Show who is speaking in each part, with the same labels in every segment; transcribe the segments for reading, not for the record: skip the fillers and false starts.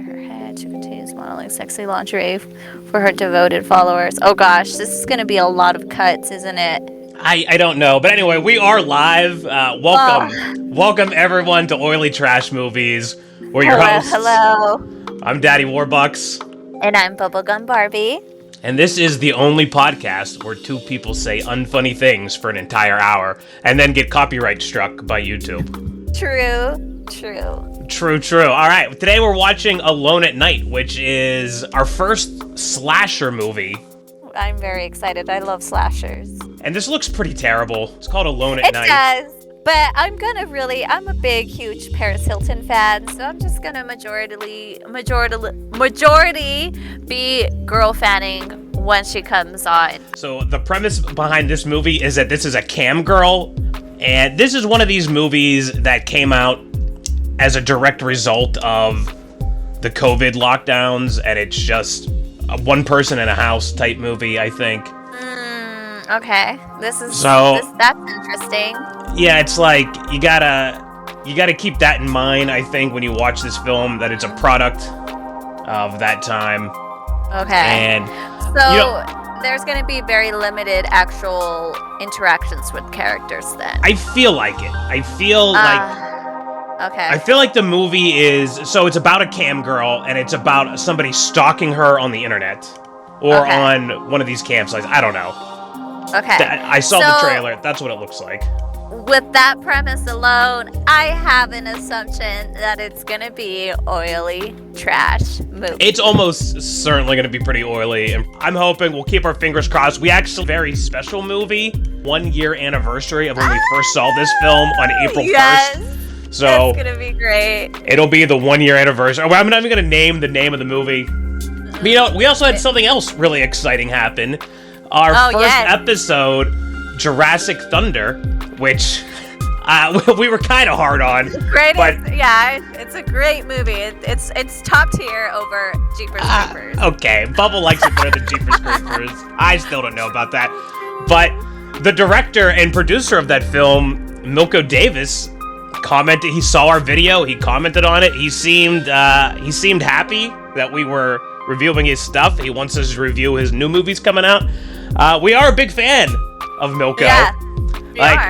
Speaker 1: her head. She continues modeling sexy lingerie for her devoted followers. Oh gosh, this is going to be a lot of cuts, isn't it?
Speaker 2: I don't know. But anyway, we are live. Welcome everyone to Oily Trash Movies. We're your hosts.
Speaker 1: Hello.
Speaker 2: I'm Daddy WarBux.
Speaker 1: And I'm Bublegum Barbie.
Speaker 2: And this is the only podcast where two people say unfunny things for an entire hour and then get copyright struck by YouTube. True. All right, today we're watching Alone at Night, which is our first slasher movie.
Speaker 1: I'm very excited. I love slashers.
Speaker 2: And this looks pretty terrible. It's called Alone at Night.
Speaker 1: It does. But I'm a big, huge Paris Hilton fan, so I'm just gonna majority be girl fanning when she comes on.
Speaker 2: So the premise behind this movie is that this is a cam girl, and this is one of these movies that came out as a direct result of the COVID lockdowns, and it's just a one person in a house type movie, I think.
Speaker 1: Okay. That's interesting.
Speaker 2: Yeah, it's like you gotta keep that in mind, I think, when you watch this film, that it's a product of that time.
Speaker 1: Okay.
Speaker 2: And
Speaker 1: so there's going to be very limited actual interactions with characters then.
Speaker 2: I feel like it. I feel like the movie is, so it's about a cam girl, and it's about somebody stalking her on the internet or on one of these campsites. I don't know.
Speaker 1: Okay.
Speaker 2: I saw the trailer. That's what it looks like.
Speaker 1: With that premise alone, I have an assumption that it's going to be oily trash movie.
Speaker 2: It's almost certainly going to be pretty oily, and I'm hoping we'll keep our fingers crossed. We actually very special movie, 1 year anniversary of when we first saw this film on April 1st. So
Speaker 1: it's going to be great.
Speaker 2: It'll be the 1 year anniversary. Well, I'm not even going to name the name of the movie. But, we also had something else really exciting happen. Our first episode, Jurassic Thunder, which we were kind of hard on.
Speaker 1: It's a great movie. It's top tier over Jeepers Creepers.
Speaker 2: Okay, Bubble likes it better than Jeepers Creepers. I still don't know about that. But the director and producer of that film, Milko Davis, commented. He saw our video. He commented on it. He seemed happy that we were reviewing his stuff. He wants us to review his new movies coming out. We are a big fan of Milko.
Speaker 1: Yeah.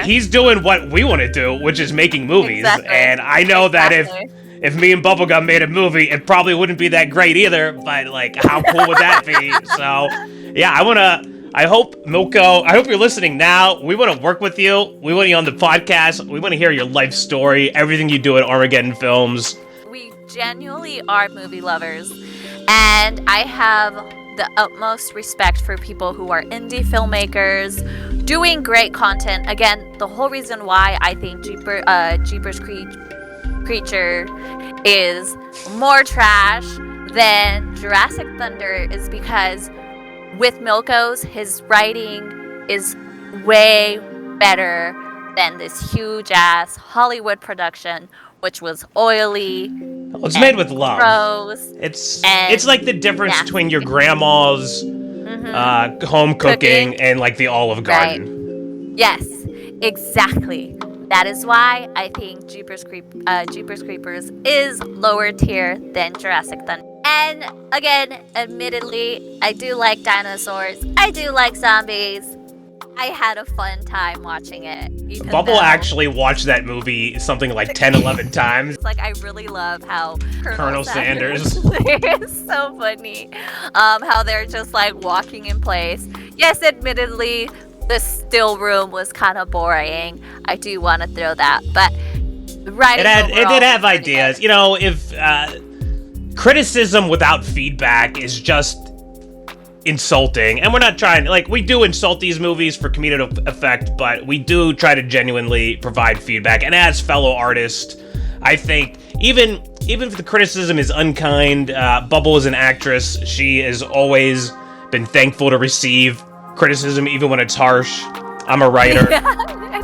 Speaker 2: He's doing what we want to do, which is making movies. Exactly. And I know that if me and Bubblegum made a movie, it probably wouldn't be that great either, but how cool would that be? So, yeah, I hope you're listening now. We want to work with you. We want you on the podcast. We want to hear your life story, everything you do at Armageddon Films.
Speaker 1: We genuinely are movie lovers, and I have the utmost respect for people who are indie filmmakers doing great content. Again, the whole reason why I think Jeepers Creature is more trash than Jurassic Thunder is because with Milko's, his writing is way better than this huge ass Hollywood production, which was oily.
Speaker 2: Well, it's made with love.
Speaker 1: Gross.
Speaker 2: It's like the difference between your grandma's home cooking and the Olive Garden.
Speaker 1: Right. Yes, exactly. That is why I think Jeepers Creepers is lower tier than Jurassic Thunder. And again, admittedly, I do like dinosaurs. I do like zombies. I had a fun time watching it.
Speaker 2: Bubble actually watched that movie something like 10, 11 times.
Speaker 1: I really love how
Speaker 2: Colonel Sanders
Speaker 1: is so funny. How they're just walking in place. Yes, admittedly, the still room was kind of boring. I do want to throw that, but writing
Speaker 2: it did have ideas. If criticism without feedback is just insulting, and we're not trying, we do insult these movies for comedic effect, but we do try to genuinely provide feedback. And as fellow artists, I think even if the criticism is unkind, Bubble is an actress. She has always been thankful to receive criticism, even when it's harsh. I'm a writer.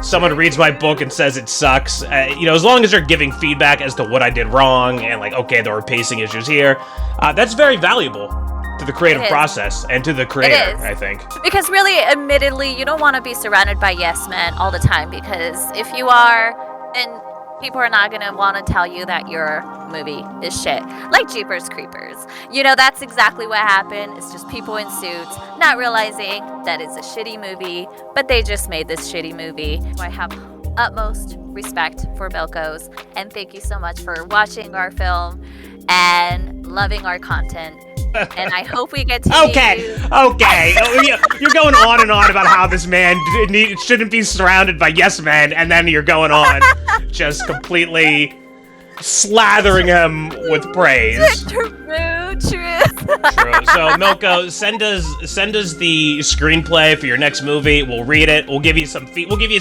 Speaker 2: Someone reads my book and says it sucks. As long as they're giving feedback as to what I did wrong and there were pacing issues here, that's very valuable to the creative process and to the creator, I think.
Speaker 1: Because really, admittedly, you don't want to be surrounded by yes men all the time, because if you are, then People are not going to want to tell you that your movie is shit. Like Jeepers Creepers. You know, that's exactly what happened. It's just people in suits not realizing that it's a shitty movie, but they just made this shitty movie. So I have utmost respect for Milko's, and thank you so much for watching our film and loving our content. And I hope we get to
Speaker 2: Okay.
Speaker 1: meet you.
Speaker 2: You're going on and on about how this man shouldn't be surrounded by yes men, and then you're going on just completely slathering him with praise.
Speaker 1: True.
Speaker 2: True. So Milko, send us the screenplay for your next movie. We'll read it. We'll give you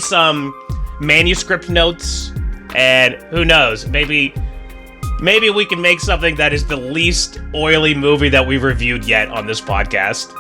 Speaker 2: some manuscript notes, and who knows, maybe we can make something that is the least oily movie that we've reviewed yet on this podcast.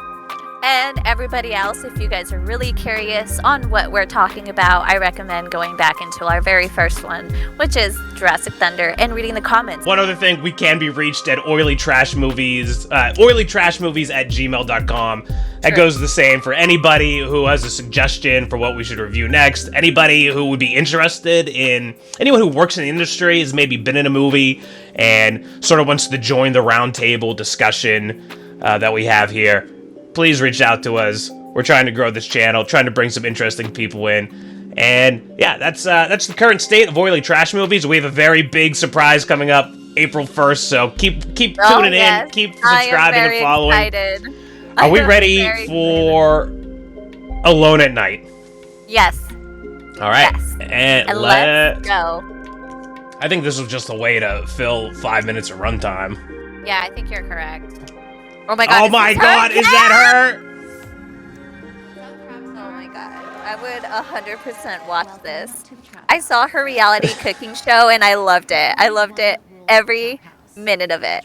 Speaker 1: And everybody else, if you guys are really curious on what we're talking about, I recommend going back into our very first one, which is Jurassic Thunder, and reading the comments.
Speaker 2: One other thing, we can be reached at oilytrashmovies@gmail.com. That goes the same for anybody who has a suggestion for what we should review next. Anybody who would be interested in, anyone who works in the industry, has maybe been in a movie and sort of wants to join the roundtable discussion that we have here. Please reach out to us. We're trying to grow this channel, trying to bring some interesting people in. And yeah, that's the current state of Oily Trash Movies. We have a very big surprise coming up April 1st, so keep tuning in, keep subscribing and following.
Speaker 1: Excited.
Speaker 2: Are we ready for Alone at Night?
Speaker 1: Yes.
Speaker 2: All right.
Speaker 1: Yes.
Speaker 2: And
Speaker 1: let's go.
Speaker 2: I think this was just a way to fill 5 minutes of runtime.
Speaker 1: Yeah, I think you're correct. Oh my god.
Speaker 2: Oh my god, is that her?
Speaker 1: Oh my god. I would 100% watch this. I saw her reality cooking show and I loved it. I loved it every minute of it.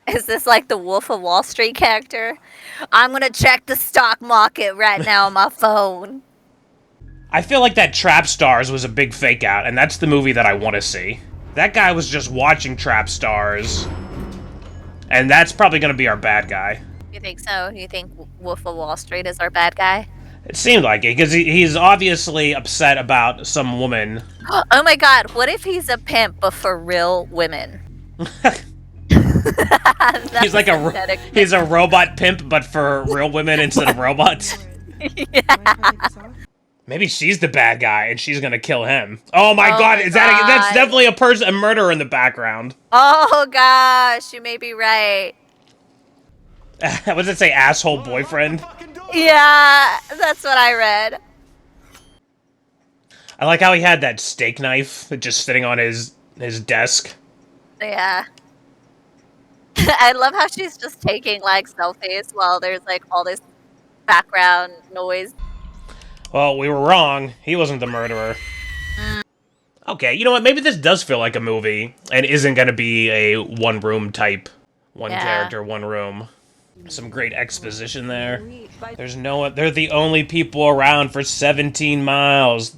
Speaker 1: Is this like the Wolf of Wall Street character? I'm gonna check the stock market right now on my phone.
Speaker 2: I feel like that Trap Stars was a big fake out, and that's the movie that I want to see. That guy was just watching Trap Stars. And that's probably going to be our bad guy.
Speaker 1: You think so? You think Wolf of Wall Street is our bad guy?
Speaker 2: It seemed like it, because he's obviously upset about some woman.
Speaker 1: Oh my god, what if he's a pimp, but for real women?
Speaker 2: He's like he's a robot pimp, but for real women instead of robots?
Speaker 1: Yeah.
Speaker 2: Maybe she's the bad guy, and she's going to kill him. Oh my god, that's definitely a murderer in the background.
Speaker 1: Oh gosh, you may be right.
Speaker 2: What does it say, asshole boyfriend?
Speaker 1: Yeah, that's what I read.
Speaker 2: I like how he had that steak knife just sitting on his desk.
Speaker 1: Yeah. I love how she's just taking like selfies while there's like all this background noise.
Speaker 2: Well, we were wrong. He wasn't the murderer. Okay, you know what? Maybe this does feel like a movie and isn't going to be a one-room type. One character, one room. Some great exposition there. They're the only people around for 17 miles.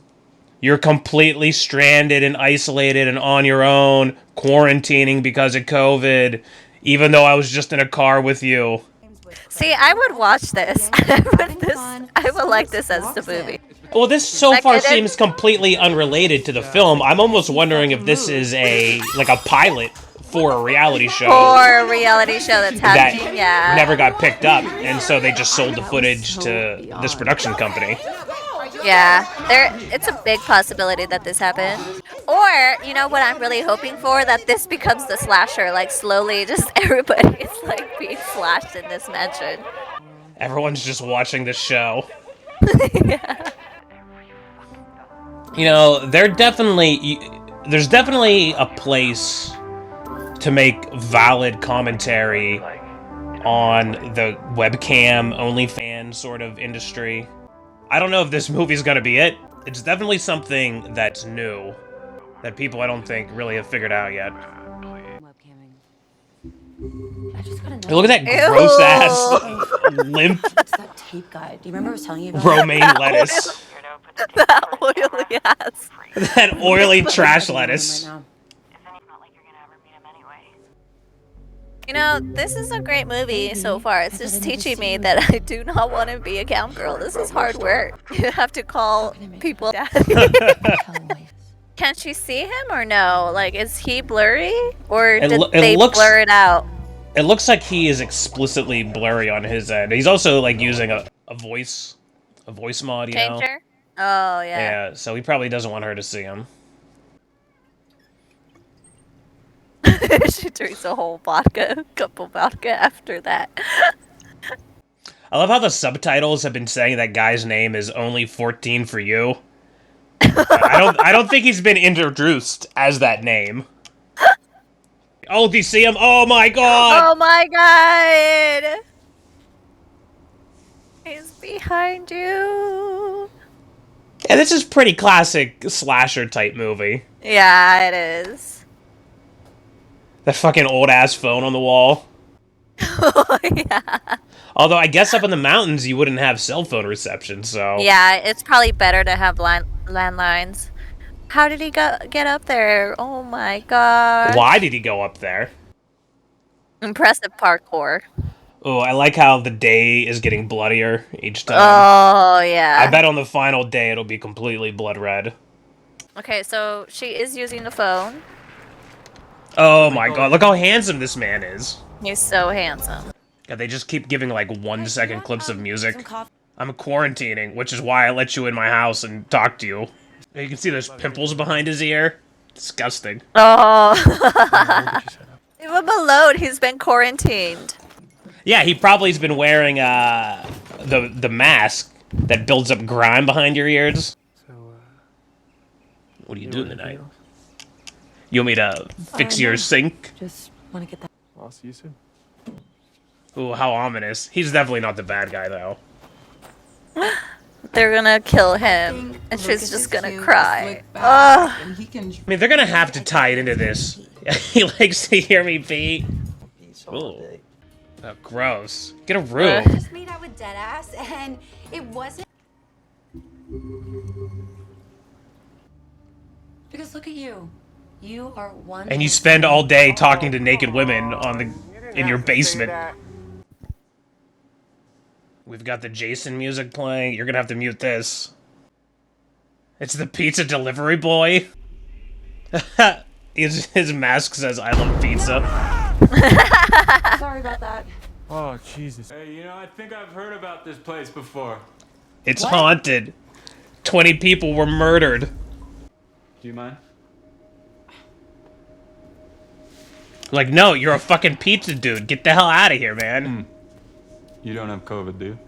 Speaker 2: You're completely stranded and isolated and on your own, quarantining because of COVID, even though I was just in a car with you.
Speaker 1: See, I would watch this. I would like this as the movie.
Speaker 2: Well, this so far seems completely unrelated to the film. I'm almost wondering if this is a pilot for a reality show.
Speaker 1: For a reality show that's happening,
Speaker 2: that never got picked up, and so they just sold the footage to this production company.
Speaker 1: Yeah, it's a big possibility that this happened. Or, you know what I'm really hoping for? That this becomes the slasher, like slowly just everybody is like being slashed in this mansion.
Speaker 2: Everyone's just watching this show.
Speaker 1: Yeah.
Speaker 2: You know, there's definitely a place to make valid commentary on the webcam OnlyFans sort of industry. I don't know if this movie's gonna be it. It's definitely something that's new, that people I don't think really have figured out yet. Look at that gross ass limp
Speaker 3: that tape guy. Do you remember I was telling you about
Speaker 2: romaine lettuce?
Speaker 1: That oily ass.
Speaker 2: That oily trash lettuce.
Speaker 1: You know, this is a great movie so far. It's just teaching me that I do not want to be a cam girl. This is hard work. You have to call people daddy. Can't you see him or no? Like, is he blurry or
Speaker 2: It
Speaker 1: did
Speaker 2: lo- it
Speaker 1: they
Speaker 2: looks-
Speaker 1: blur it out?
Speaker 2: It looks like he is explicitly blurry on his end. He's also like using a voice mod, you know?
Speaker 1: Changer? Oh yeah.
Speaker 2: Yeah, so he probably doesn't want her to see him.
Speaker 1: She drinks a whole cup of vodka after that.
Speaker 2: I love how the subtitles have been saying that guy's name is only 14 for you. I don't think he's been introduced as that name. Oh, do you see him? Oh my god!
Speaker 1: Oh my god! He's behind you.
Speaker 2: Yeah, this is pretty classic slasher type movie.
Speaker 1: Yeah, it is.
Speaker 2: That fucking old ass phone on the wall.
Speaker 1: Oh yeah.
Speaker 2: Although I guess up in the mountains you wouldn't have cell phone reception, so...
Speaker 1: Yeah, it's probably better to have landlines. How did he get up there? Oh my god.
Speaker 2: Why did he go up there?
Speaker 1: Impressive parkour.
Speaker 2: Oh, I like how the day is getting bloodier each time.
Speaker 1: Oh yeah.
Speaker 2: I bet on the final day it'll be completely blood red.
Speaker 1: Okay, so she is using the phone.
Speaker 2: Oh my god, look how handsome this man is.
Speaker 1: He's so handsome.
Speaker 2: God, they just keep giving like 1 second clips of music.
Speaker 3: Some coffee.
Speaker 2: I'm quarantining, which is why I let you in my house and talk to you. You can see there's pimples behind his ear. Disgusting.
Speaker 1: Oh. Leave him alone. He's been quarantined.
Speaker 2: Yeah, he probably has been wearing the mask that builds up grime behind your ears. What are you doing tonight? You want me to fix your sink?
Speaker 3: Just want to get that.
Speaker 4: I'll see you soon.
Speaker 2: Ooh, how ominous. He's definitely not the bad guy, though.
Speaker 1: They're gonna kill him, and she's just gonna cry. Ugh.
Speaker 2: I mean, they're gonna have to tie it into this. He likes to hear me pee. Ooh. Oh, gross. Get a room.
Speaker 3: Just made out with Deadass, and it wasn't. Because look at you. You are one.
Speaker 2: And you spend all day talking to naked women in your basement. We've got the Jason music playing. You're gonna have to mute this. It's the pizza delivery boy. His mask says, "I love pizza."
Speaker 3: Sorry about that.
Speaker 4: Oh, Jesus. Hey, you know, I think I've heard about this place before.
Speaker 2: It's haunted. 20 people were murdered.
Speaker 4: Do you mind?
Speaker 2: Like, no, you're a fucking pizza dude. Get the hell out of here, man.
Speaker 4: You don't have COVID, do you?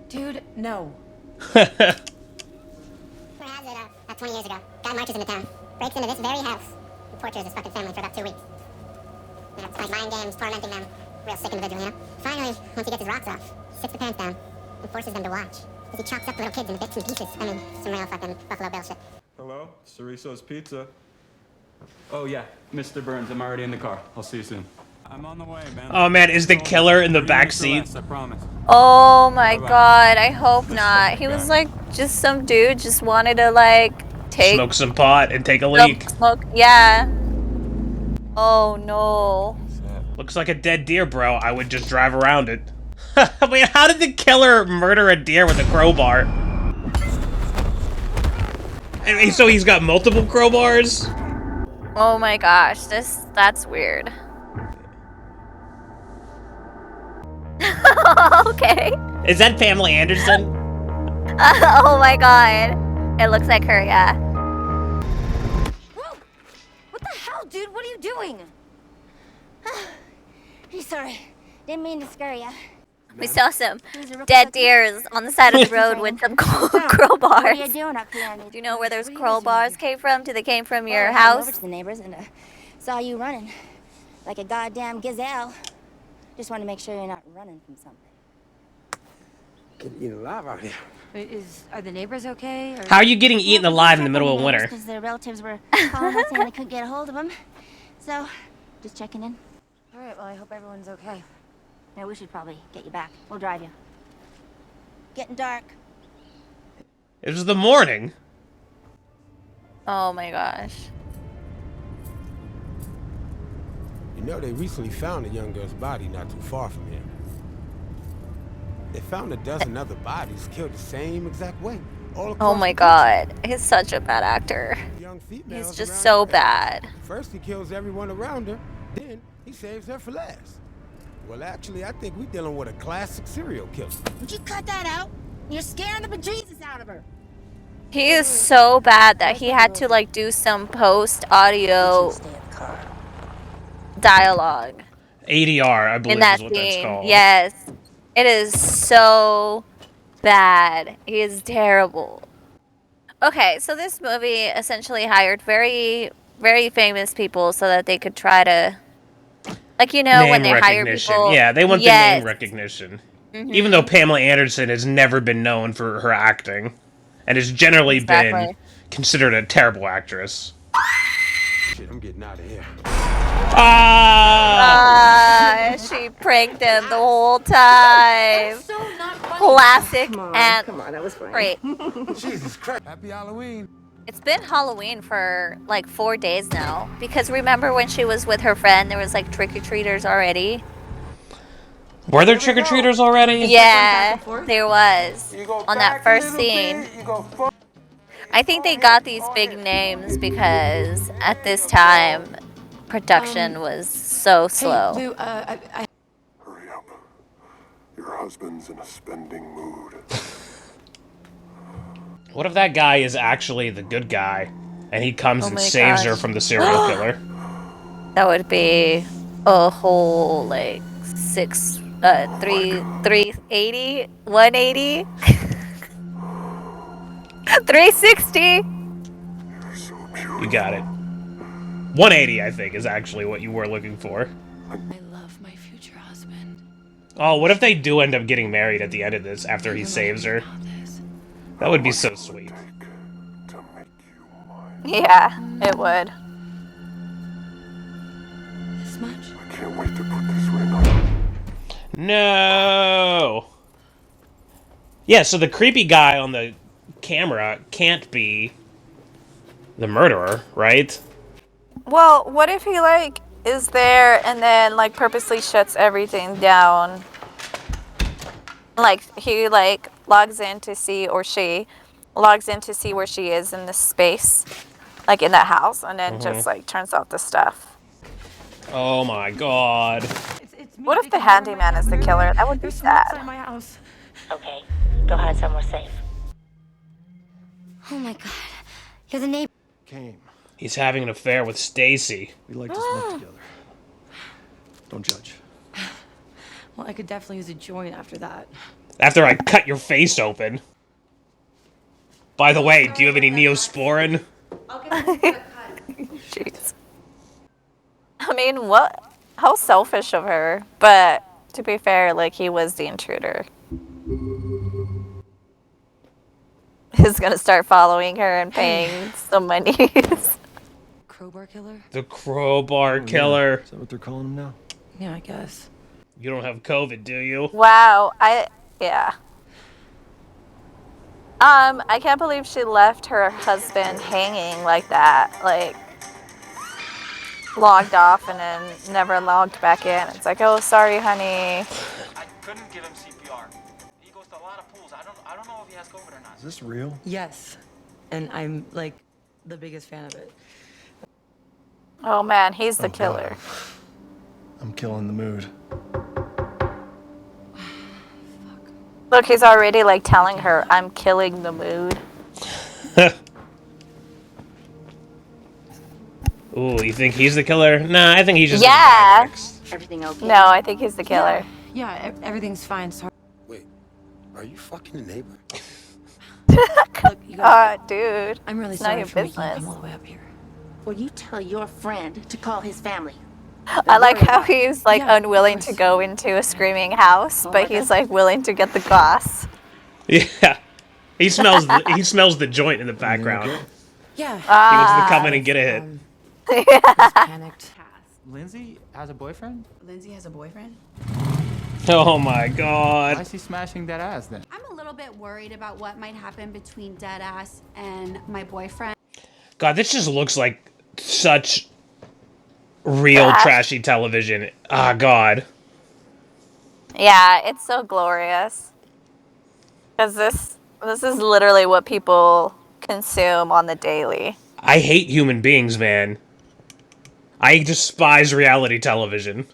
Speaker 3: Dude, no.
Speaker 5: Rumor has it, about 20 years ago, guy marches into town, breaks into this very house, and tortures his fucking family for about 2 weeks. You know, like mind games, tormenting them, real sick individual, you know? Finally, once he gets his rocks off, he sits the parents down and forces them to watch. As he chops up the little kids into bits and pieces. I mean, some real fucking Buffalo Bill shit.
Speaker 4: Hello? Chorizo's Pizza. Oh, yeah. Mr. Burns, I'm already in the car. I'll see you soon. I'm on the way, man.
Speaker 2: Oh man, is the killer in the back seat?
Speaker 4: I promise.
Speaker 1: Oh my god, I hope not. He was like just some dude just wanted to like take
Speaker 2: Smoke some pot and take a leak.
Speaker 1: smoke. Yeah. Oh no.
Speaker 2: Looks like a dead deer, bro. I would just drive around it. Wait, how did the killer murder a deer with a crowbar? And so he's got multiple crowbars?
Speaker 1: Oh my gosh, that's weird. Okay.
Speaker 2: Is that Pamela Anderson?
Speaker 1: Oh my god. It looks like her, yeah.
Speaker 6: Whoa! What the hell, dude? What are you doing? Sorry. Didn't mean to scare ya.
Speaker 1: We saw some dead deers on the side of the road with some
Speaker 6: What are you
Speaker 1: crowbars.
Speaker 6: doing up here?
Speaker 1: Do you know where those crowbars came from? Do they came from your
Speaker 6: Well, I came over
Speaker 1: house?
Speaker 6: to the neighbors and saw you running like a goddamn gazelle. Just wanted to make sure you're not running from something.
Speaker 7: Getting eaten alive out here.
Speaker 3: Are the neighbors okay? Or...
Speaker 2: How are you getting eaten alive in the middle of winter?
Speaker 6: Because their relatives were calling us saying they couldn't get a hold of them. So, just checking in.
Speaker 3: All right. Well, I hope everyone's okay.
Speaker 6: Yeah, we should probably get you back. We'll drive you. Getting dark.
Speaker 2: It was the morning.
Speaker 1: Oh my gosh.
Speaker 7: You know, they recently found a young girl's body not too far from here. They found a dozen other bodies killed the same exact way. All
Speaker 1: Oh
Speaker 7: across
Speaker 1: my
Speaker 7: the
Speaker 1: god. He's such a bad actor.
Speaker 7: country. young females
Speaker 1: He's just
Speaker 7: around
Speaker 1: so
Speaker 7: her age.
Speaker 1: bad.
Speaker 7: First he kills everyone around her, then he saves her for last. Well, actually, I think we're dealing with a classic serial killer.
Speaker 6: Would you cut that out? You're scaring the bejesus out of her.
Speaker 1: He is so bad that he had to like do some post audio
Speaker 6: Stay in the car.
Speaker 1: dialogue
Speaker 2: ADR, I
Speaker 1: in
Speaker 2: believe,
Speaker 1: that
Speaker 2: is what that's
Speaker 1: scene.
Speaker 2: called.
Speaker 1: Yes. It is so bad. He is terrible. Okay, so this movie essentially hired very, very famous people so that they could try to, like, you know, when
Speaker 2: Name
Speaker 1: they hire
Speaker 2: recognition.
Speaker 1: people.
Speaker 2: Yeah, they want the
Speaker 1: Yes.
Speaker 2: name recognition.
Speaker 1: Mhm.
Speaker 2: Even though Pamela Anderson has never been known for her acting, and has generally been
Speaker 1: Exactly.
Speaker 2: considered a terrible actress.
Speaker 7: Shit, I'm getting out of here.
Speaker 2: Ah!
Speaker 1: She pranked him the whole time.
Speaker 6: So not funny.
Speaker 1: Classic and
Speaker 6: Come on, that was funny.
Speaker 1: great.
Speaker 7: Jesus Christ. Happy Halloween.
Speaker 1: It's been Halloween for like 4 days now. Because remember when she was with her friend, there was like trick-or-treaters already?
Speaker 2: Were there trick-or-treaters already?
Speaker 1: Yeah, there was. On that first scene. I think they got these big names because at this time, production was so slow.
Speaker 3: Hey, Lou,
Speaker 8: Hurry up. Your husband's in a spending mood.
Speaker 2: What if that guy is actually the good guy, and he comes
Speaker 1: Oh
Speaker 2: and
Speaker 1: my
Speaker 2: saves her
Speaker 1: gosh.
Speaker 2: from the serial killer?
Speaker 1: That would be a whole like 380, 180, 360.
Speaker 8: You're so beautiful.
Speaker 2: You got it. 180, I think, is actually what you were looking for.
Speaker 3: I love my future husband.
Speaker 2: Oh, what if they do end up getting married at the end of this after he saves her? That would be so sweet.
Speaker 8: To make you mine.
Speaker 1: Yeah, it would.
Speaker 3: This much?
Speaker 8: I can't wait to put this ring on.
Speaker 2: No! Yeah, so the creepy guy on the camera can't be the murderer, right?
Speaker 1: Well, what if he like is there and then like purposely shuts everything down? Like he like logs in to see, or she logs in to see where she is in this space, like in that house, and then just like turns off the stuff.
Speaker 2: Oh my god.
Speaker 3: It's me
Speaker 1: What if the
Speaker 3: taking over my
Speaker 1: handyman is the
Speaker 3: room.
Speaker 1: killer? That would be
Speaker 3: There's someone
Speaker 1: sad.
Speaker 3: inside my house.
Speaker 6: Okay, go hide somewhere safe.
Speaker 5: Oh my god. You're the neighbor.
Speaker 8: Came.
Speaker 2: He's having an affair with Stacy.
Speaker 9: We like to smoke together. Don't judge.
Speaker 3: Well, I could definitely use a joint after that.
Speaker 2: After I cut your face open. By the way, do you have any Neosporin?
Speaker 1: Jeez. I mean, what? How selfish of her. But to be fair, like he was the intruder. He's gonna start following her and paying some money.
Speaker 3: Crowbar killer?
Speaker 2: The crowbar killer.
Speaker 9: Is that what they're calling him now?
Speaker 3: Yeah, I guess.
Speaker 2: You don't have COVID, do you?
Speaker 1: Wow, yeah. I can't believe she left her husband hanging like that. Like, logged off and then never logged back in. It's like, oh, sorry, honey.
Speaker 10: I couldn't give him CPR. He goes to a lot of pools. I don't know if he has COVID or not.
Speaker 9: Is this real?
Speaker 3: Yes. And I'm, like, the biggest fan of it.
Speaker 1: Oh man, he's the
Speaker 9: Oh,
Speaker 1: killer.
Speaker 9: I'm killing the mood.
Speaker 1: Look, he's already like telling her, I'm killing the mood.
Speaker 2: Ooh, you think he's the killer? Nah, I think he's just
Speaker 1: Yeah.
Speaker 2: a bad ex.
Speaker 6: Everything okay?
Speaker 1: No, I think he's the killer.
Speaker 3: Yeah, everything's fine. Sorry.
Speaker 7: Wait, are you fucking the neighbor?
Speaker 3: Look, you guys,
Speaker 1: Dude.
Speaker 3: I'm really
Speaker 1: it's not
Speaker 3: sorry
Speaker 1: your
Speaker 3: for making you
Speaker 1: business.
Speaker 3: come all the way up here.
Speaker 6: Well, you tell your friend to call his family.
Speaker 1: I like how he's like
Speaker 3: Yeah, of
Speaker 1: unwilling to
Speaker 3: course.
Speaker 1: go into a screaming house,
Speaker 3: Oh,
Speaker 1: but
Speaker 3: my
Speaker 1: he's
Speaker 3: God.
Speaker 1: like willing to get the glass.
Speaker 2: Yeah. He smells the joint in the background.
Speaker 9: okay?
Speaker 3: Yeah.
Speaker 2: He wants to come in and get a hit.
Speaker 3: Just panicked.
Speaker 10: Lindsay has a boyfriend?
Speaker 11: Lindsay has a boyfriend?
Speaker 2: Oh my
Speaker 10: Why
Speaker 2: god.
Speaker 10: is he smashing that ass then?
Speaker 11: I'm a little bit worried about what might happen between Deadass and my boyfriend.
Speaker 2: God, this just looks like such real trashy television. Ah, god.
Speaker 1: Yeah, it's so glorious. Because this is literally what people consume on the daily.
Speaker 2: I hate human beings, man. I despise reality television.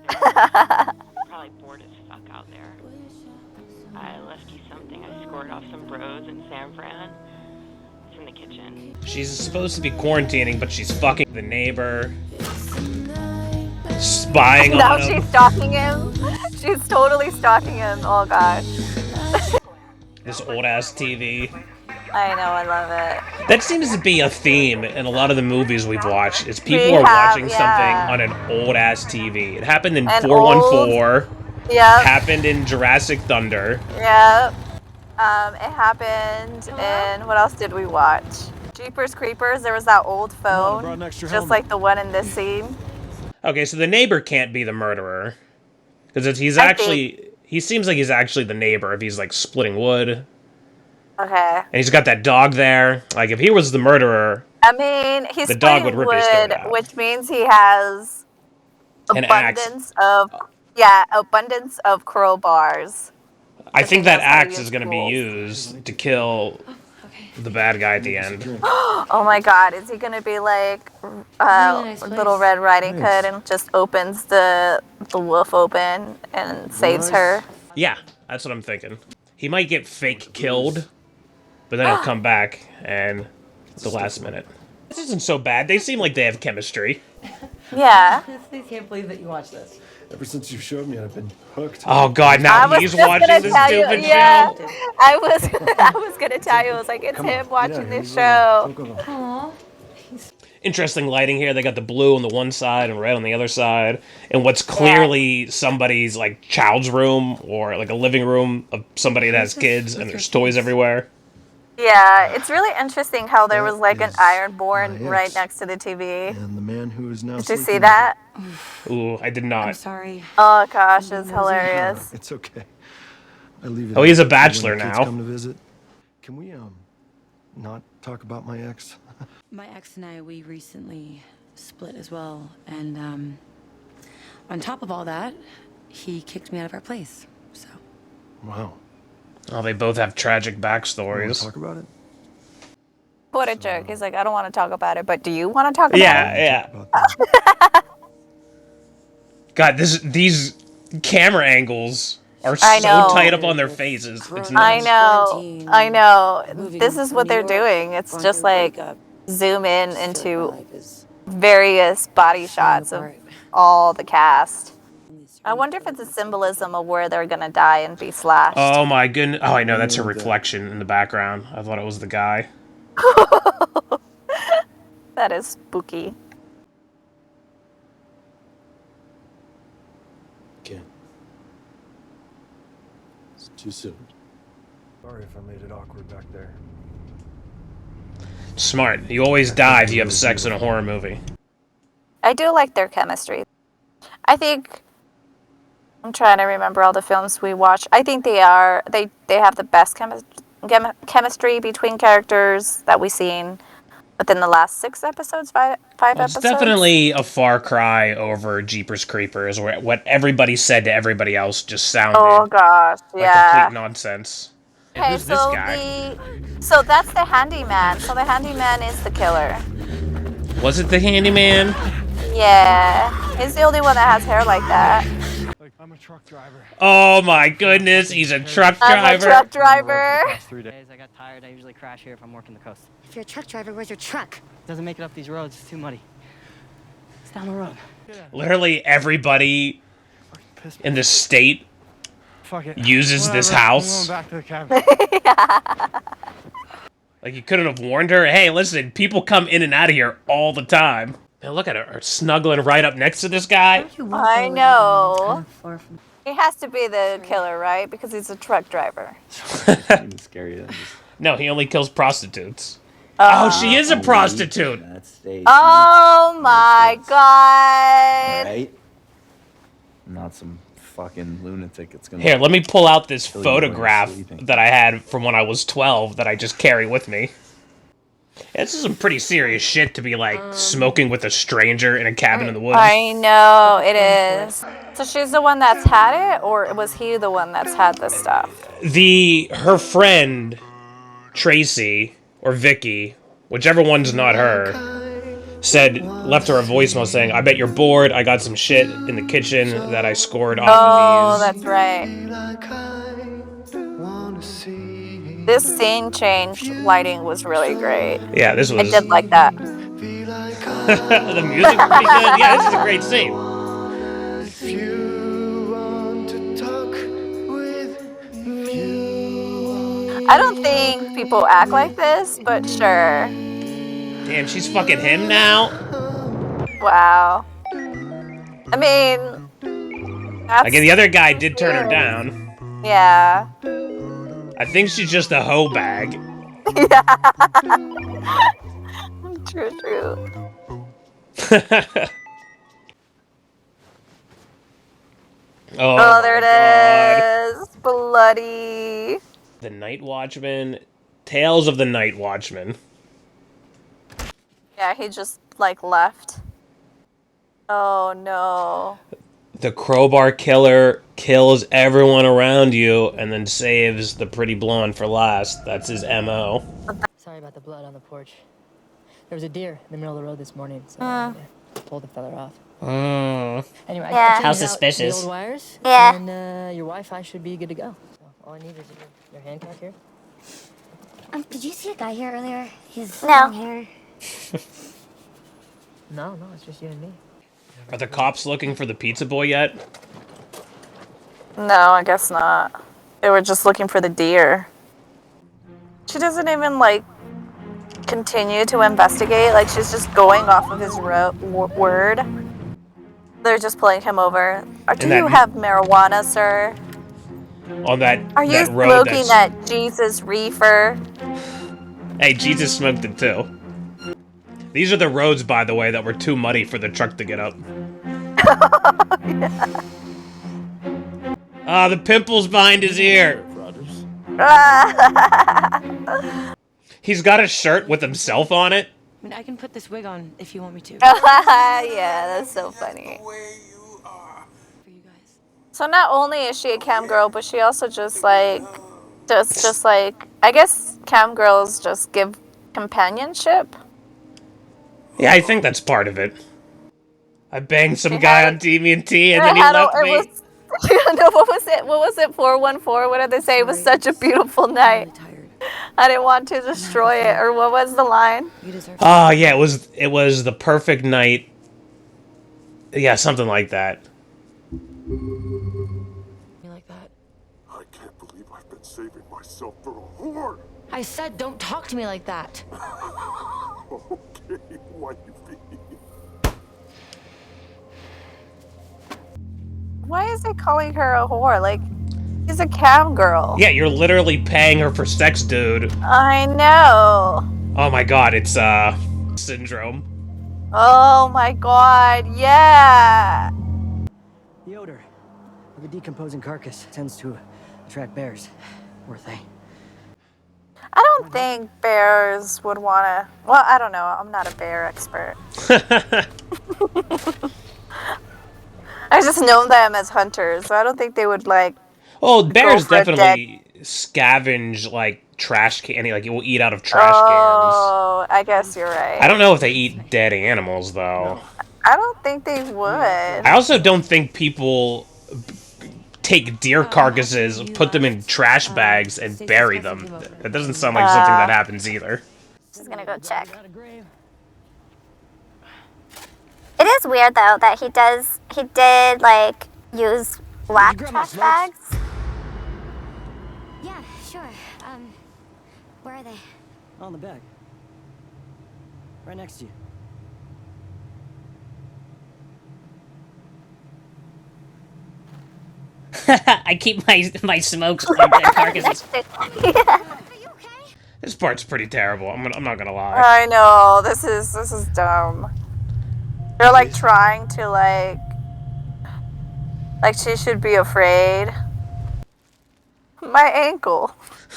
Speaker 12: Probably bored as fuck out there. I left you something. I scored off some bros in San Fran. It's in the kitchen.
Speaker 2: She's supposed to be quarantining, but she's fucking the neighbor. Spying on him.
Speaker 1: Now she's stalking him. She's totally stalking him. Oh gosh.
Speaker 2: This old-ass TV.
Speaker 1: I know, I love it.
Speaker 2: That seems to be a theme in a lot of the movies we've watched, is people are watching something on an old-ass TV. It happened in 414.
Speaker 1: Yep.
Speaker 2: Happened in Jurassic Thunder.
Speaker 1: Yep. It happened in, what else did we watch? Jeepers Creepers, there was that old phone, just like the one in this scene.
Speaker 2: Okay, so the neighbor can't be the murderer. Because he's actually, he seems like he's actually the neighbor if he's like splitting wood.
Speaker 1: Okay.
Speaker 2: And he's got that dog there. Like, if he was the murderer,
Speaker 1: I mean, he's
Speaker 2: the dog would rip his throat out.
Speaker 1: which means he has
Speaker 2: An axe.
Speaker 1: abundance of crowbars.
Speaker 2: I think that axe is going to be used to kill the bad guy at the end.
Speaker 1: Oh my god, is he going to be like Little Red Riding Hood and just opens the wolf open and saves her?
Speaker 2: Yeah, that's what I'm thinking. He might get fake killed, but then he'll come back and at the last minute. This isn't so bad. They seem like they have chemistry.
Speaker 1: Yeah.
Speaker 3: I can't believe that you watched this.
Speaker 9: Ever since you showed me, I've been hooked.
Speaker 2: Oh god, now he's watching this stupid show.
Speaker 1: I was gonna tell you, I was like, it's him watching this show.
Speaker 3: Aww.
Speaker 2: Interesting lighting here. They got the blue on the one side and red on the other side. And what's clearly somebody's like child's room or like a living room of somebody that has kids and there's toys everywhere.
Speaker 1: Yeah, it's really interesting how there was like an Ironborn right next to the TV.
Speaker 9: And the man who is now
Speaker 1: Did you see that?
Speaker 2: Ooh, I did not.
Speaker 3: I'm sorry.
Speaker 1: Oh gosh, it's hilarious.
Speaker 9: It's okay. I leave it.
Speaker 2: Oh, he's a
Speaker 9: when
Speaker 2: bachelor
Speaker 9: the kids
Speaker 2: now.
Speaker 9: Come to visit. Can we not talk about my ex?
Speaker 3: My ex and I, we recently split as well, and on top of all that, he kicked me out of our place. So.
Speaker 9: Wow.
Speaker 2: Oh, they both have tragic backstories.
Speaker 9: Talk about it.
Speaker 1: What a jerk. He's like, I don't want to talk about it, but do you want to talk about it?
Speaker 2: Yeah. God, these camera angles are so tight up on their faces. It's nuts.
Speaker 1: I know. This is what they're doing. It's just like zoom in into various body shots of all the cast. I wonder if it's a symbolism of where they're gonna die and be slashed.
Speaker 2: Oh my goodness. Oh, I know, that's a reflection in the background. I thought it was the guy.
Speaker 1: That is spooky.
Speaker 9: Can't. It's too soon. Sorry if I made it awkward back there.
Speaker 2: Smart. You always die if you have sex in a horror movie.
Speaker 1: I do like their chemistry. I think I'm trying to remember all the films we watched. I think they have the best chemistry between characters that we've seen within the last 6 episodes, five episodes.
Speaker 2: It's definitely a far cry over Jeepers Creepers, where what everybody said to everybody else just sounded like complete nonsense.
Speaker 1: Okay,
Speaker 2: Who's this guy?
Speaker 1: So that's the handyman. So the handyman is the killer.
Speaker 2: Was it the handyman?
Speaker 1: Yeah, he's the only one that has hair like that.
Speaker 10: I'm a truck driver.
Speaker 2: Oh my goodness, he's a truck driver.
Speaker 1: I'm a truck driver.
Speaker 13: 3 days, I got tired. I usually crash here if I'm working the coast.
Speaker 6: If you're a truck driver, where's your truck?
Speaker 13: Doesn't make it up these roads. It's too muddy. It's down the road.
Speaker 2: Literally everybody in the state uses this house.
Speaker 10: I'm going back to the cabin.
Speaker 2: Like, you couldn't have warned her? Hey, listen, people come in and out of here all the time. Man, look at her snuggling right up next to this guy.
Speaker 1: I know. He has to be the killer, right? Because he's a truck driver.
Speaker 14: Scary.
Speaker 2: No, he only kills prostitutes. Oh, she is a prostitute.
Speaker 1: Oh my god.
Speaker 14: Right? Not some fucking lunatic. It's gonna.
Speaker 2: Here, let me pull out this
Speaker 14: kill you while you're
Speaker 2: photograph
Speaker 14: sleeping.
Speaker 2: that I had from when I was 12 that I just carry with me. Yeah, this is some pretty serious shit to be, like, smoking with a stranger in a cabin in the woods.
Speaker 1: I know, it is. So she's the one that's had it, or was he the one that's had this stuff?
Speaker 2: Her friend, Tracy, or Vicky, whichever one's not her, left her a voicemail saying, "I bet you're bored. I got some shit in the kitchen that I scored off
Speaker 1: Oh,
Speaker 2: of these."
Speaker 1: that's right. This scene change lighting was really great.
Speaker 2: Yeah, this
Speaker 1: I
Speaker 2: was.
Speaker 1: did like that.
Speaker 2: The music's pretty good. Yeah, this is a great scene.
Speaker 1: I don't think people act like this, but sure.
Speaker 2: Damn, she's fucking him now?
Speaker 1: Wow. I mean, that's
Speaker 2: Again, the other guy did turn her down.
Speaker 1: Yeah.
Speaker 2: I think she's just a hoe bag.
Speaker 1: Yeah. True. Oh, there it is. Bloody.
Speaker 2: The Night Watchman. Tales of the Night Watchman.
Speaker 1: Yeah, he just, like, left. Oh, no.
Speaker 2: The crowbar killer kills everyone around you and then saves the pretty blonde for last. That's his MO.
Speaker 13: Sorry about the blood on the porch. There was a deer in the middle of the road this morning, so I pulled the fella off. Anyway, I
Speaker 1: Yeah.
Speaker 13: checked
Speaker 1: How
Speaker 13: out
Speaker 15: suspicious.
Speaker 13: The old wires,
Speaker 1: Yeah.
Speaker 13: And your Wi-Fi should be good to go. So all I need is your Hancock here.
Speaker 6: Did you see a guy here earlier? His
Speaker 1: No.
Speaker 6: long hair.
Speaker 13: No, it's just you and me.
Speaker 2: Are the cops looking for the pizza boy yet?
Speaker 1: No, I guess not. They were just looking for the deer. She doesn't even, like, continue to investigate. Like, she's just going off of his word. They're just pulling him over. Do you have marijuana, sir?
Speaker 2: On that
Speaker 1: Are you
Speaker 2: that road
Speaker 1: smoking
Speaker 2: that's...
Speaker 1: that Jesus reefer?
Speaker 2: Hey, Jesus smoked it too. These are the roads, by the way, that were too muddy for the truck to get up. Ah, the pimples behind his ear. He's got a shirt with himself on it.
Speaker 3: I mean, I can put this wig on if you want me to.
Speaker 1: Yeah, that's so funny. So not only is she a cam girl, but she also just like, just like, I guess cam girls just give companionship.
Speaker 2: Yeah, I think that's part of it. I banged some guy on TMNT and then he left me.
Speaker 1: No, what was it? What was it? 414? What did they say? It was such a beautiful night. I didn't want to destroy it. Or what was the line?
Speaker 2: Oh yeah, it was the perfect night. Yeah, something like that.
Speaker 3: You like that?
Speaker 8: I can't believe I've been saving myself for a whore.
Speaker 3: I said don't talk to me like that.
Speaker 8: Okay, why you be?
Speaker 1: Why is he calling her a whore? Like, he's a cam girl.
Speaker 2: Yeah, you're literally paying her for sex, dude.
Speaker 1: I know.
Speaker 2: Oh my god, it's syndrome.
Speaker 1: Oh my god, yeah.
Speaker 13: The odor of a decomposing carcass tends to attract bears. Or they.
Speaker 1: I don't think bears would want to... Well, I don't know. I'm not a bear expert. I just know them as hunters, so I don't think they would, like...
Speaker 2: Oh, bears definitely scavenge, like, trash can. Like, it will eat out of trash cans.
Speaker 1: Oh, I guess you're right.
Speaker 2: I don't know if they eat dead animals, though.
Speaker 1: I don't think they would.
Speaker 2: I also don't think people take deer carcasses, put them in trash bags, and bury them. That doesn't sound like something that happens either.
Speaker 5: Just gonna go check. It is weird though that he did like use black trash bags.
Speaker 6: Yeah, sure. Where are they?
Speaker 13: On the bag. Right next to you.
Speaker 15: I keep my smokes on dead carcasses.
Speaker 2: This part's pretty terrible. I'm not gonna lie.
Speaker 1: I know. This is dumb. They're like trying to like she should be afraid. My ankle.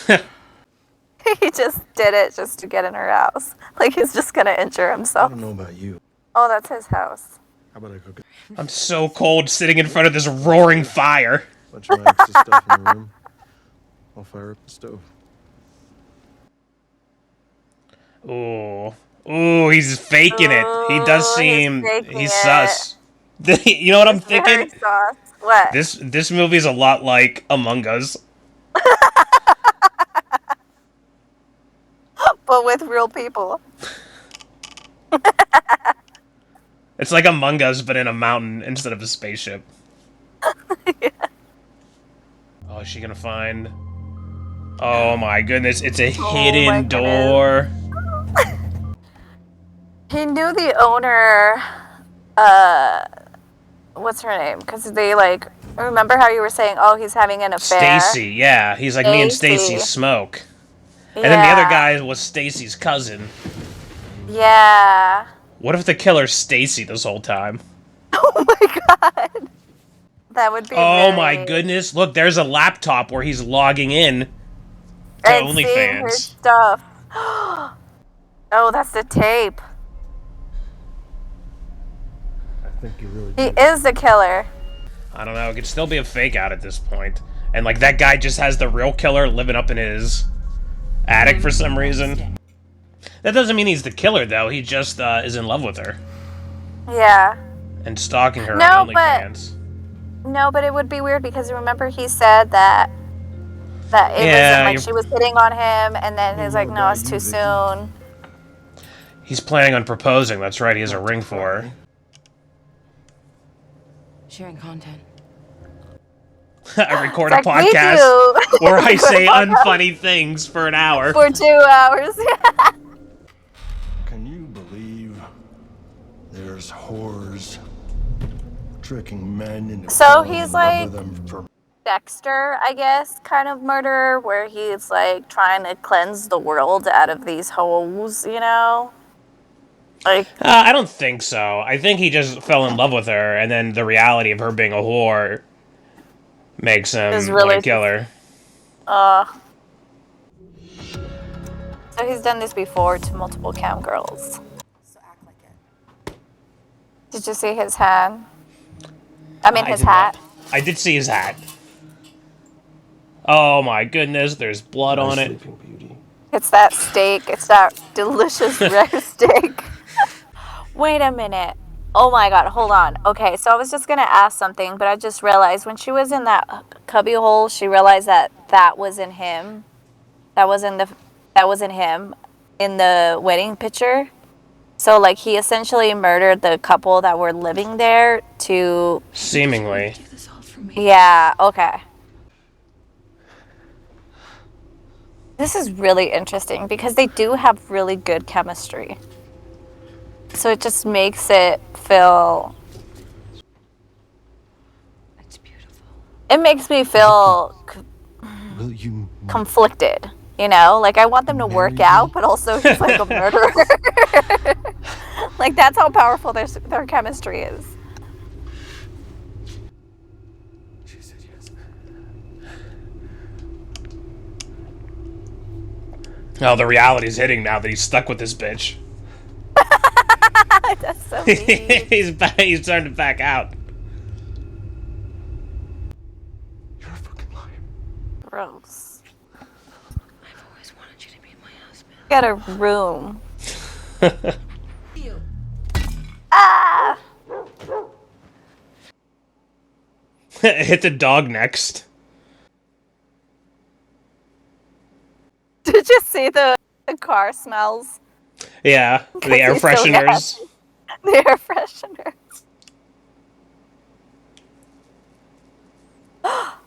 Speaker 1: He just did it just to get in her house. Like he's just gonna injure himself.
Speaker 9: I don't know about you.
Speaker 1: Oh, that's his house.
Speaker 9: How about I cook it?
Speaker 2: I'm so cold sitting in front of this roaring fire.
Speaker 9: Bunch of my extra stuff in the room. I'll fire up the stove.
Speaker 2: Ooh. Ooh, he's faking it. He does
Speaker 1: Ooh, he's
Speaker 2: seem...
Speaker 1: faking
Speaker 2: He's
Speaker 1: it.
Speaker 2: sus. You know what I'm
Speaker 1: He's very
Speaker 2: thinking?
Speaker 1: sus. What?
Speaker 2: This movie's a lot like Among Us.
Speaker 1: But with real people.
Speaker 2: It's like Among Us, but in a mountain instead of a spaceship.
Speaker 1: Yeah.
Speaker 2: Oh, is she gonna find... Oh my goodness, it's a
Speaker 1: Oh my
Speaker 2: hidden door.
Speaker 1: He knew the owner, what's her name? Because they, like, remember how you were saying, oh, he's having an affair?
Speaker 2: Stacy, yeah. He's like, me and Stacy smoke. And then the other guy was Stacy's cousin.
Speaker 1: Yeah.
Speaker 2: What if the killer's Stacy this whole time?
Speaker 1: Oh my god. That would be
Speaker 2: Oh my goodness. Look, there's a laptop where he's logging in to
Speaker 1: and seeing her
Speaker 2: OnlyFans.
Speaker 1: stuff. Oh, that's the tape.
Speaker 9: I think you really
Speaker 1: He is the killer.
Speaker 2: I don't know. It could still be a fake out at this point. And, like, that guy just has the real killer living up in his attic for some reason. That doesn't mean he's the killer, though. He just is in love with her.
Speaker 1: Yeah.
Speaker 2: And stalking her
Speaker 1: No,
Speaker 2: on OnlyFans.
Speaker 1: No, but it would be weird because remember he said that it
Speaker 2: Yeah,
Speaker 1: wasn't like she was hitting on him, and then he's like, no, it's too soon.
Speaker 2: He's planning on proposing. That's right. He has a ring for her.
Speaker 3: Sharing content.
Speaker 2: I record
Speaker 1: It's
Speaker 2: a
Speaker 1: like, we
Speaker 2: podcast
Speaker 1: do.
Speaker 2: where I say unfunny things for an hour.
Speaker 1: For 2 hours.
Speaker 8: Can you believe there's whores tricking men into
Speaker 1: So
Speaker 8: falling
Speaker 1: he's
Speaker 8: in love
Speaker 1: like
Speaker 8: with them for
Speaker 1: Dexter, I guess, kind of murderer, where he's like trying to cleanse the world out of these hoes, you know? Like,
Speaker 2: I don't think so. I think he just fell in love with her, and then the reality of her being a whore makes him
Speaker 1: is really
Speaker 2: want to kill her.
Speaker 1: So he's done this before to multiple cam girls. Did you see his hand? I mean, his hat.
Speaker 2: I did see his hat. Oh my goodness, there's blood on it.
Speaker 1: It's that steak. It's that delicious rare steak. Wait a minute. Oh my god, hold on. Okay, so I was just gonna ask something, but I just realized when she was in that cubby hole, she realized that wasn't him. That wasn't him in the wedding picture. So, like, he essentially murdered the couple that were living there to...
Speaker 2: Seemingly.
Speaker 1: Yeah, okay. This is really interesting because they do have really good chemistry. So it just makes it feel...
Speaker 3: It's beautiful.
Speaker 1: It makes me feel conflicted, you know? Like, I want them to work out, but also he's like a murderer. Like, that's how powerful their chemistry is.
Speaker 8: She said yes.
Speaker 2: Oh, the reality's hitting now that he's stuck with this bitch.
Speaker 1: That's so mean.
Speaker 2: He's starting to back out.
Speaker 8: You're a fucking liar.
Speaker 1: Gross.
Speaker 3: I've always wanted you to be my husband.
Speaker 1: Get a room. Ah!
Speaker 2: Hit the dog next.
Speaker 1: Did you see the car smells?
Speaker 2: Yeah, the air fresheners.
Speaker 1: The air fresheners.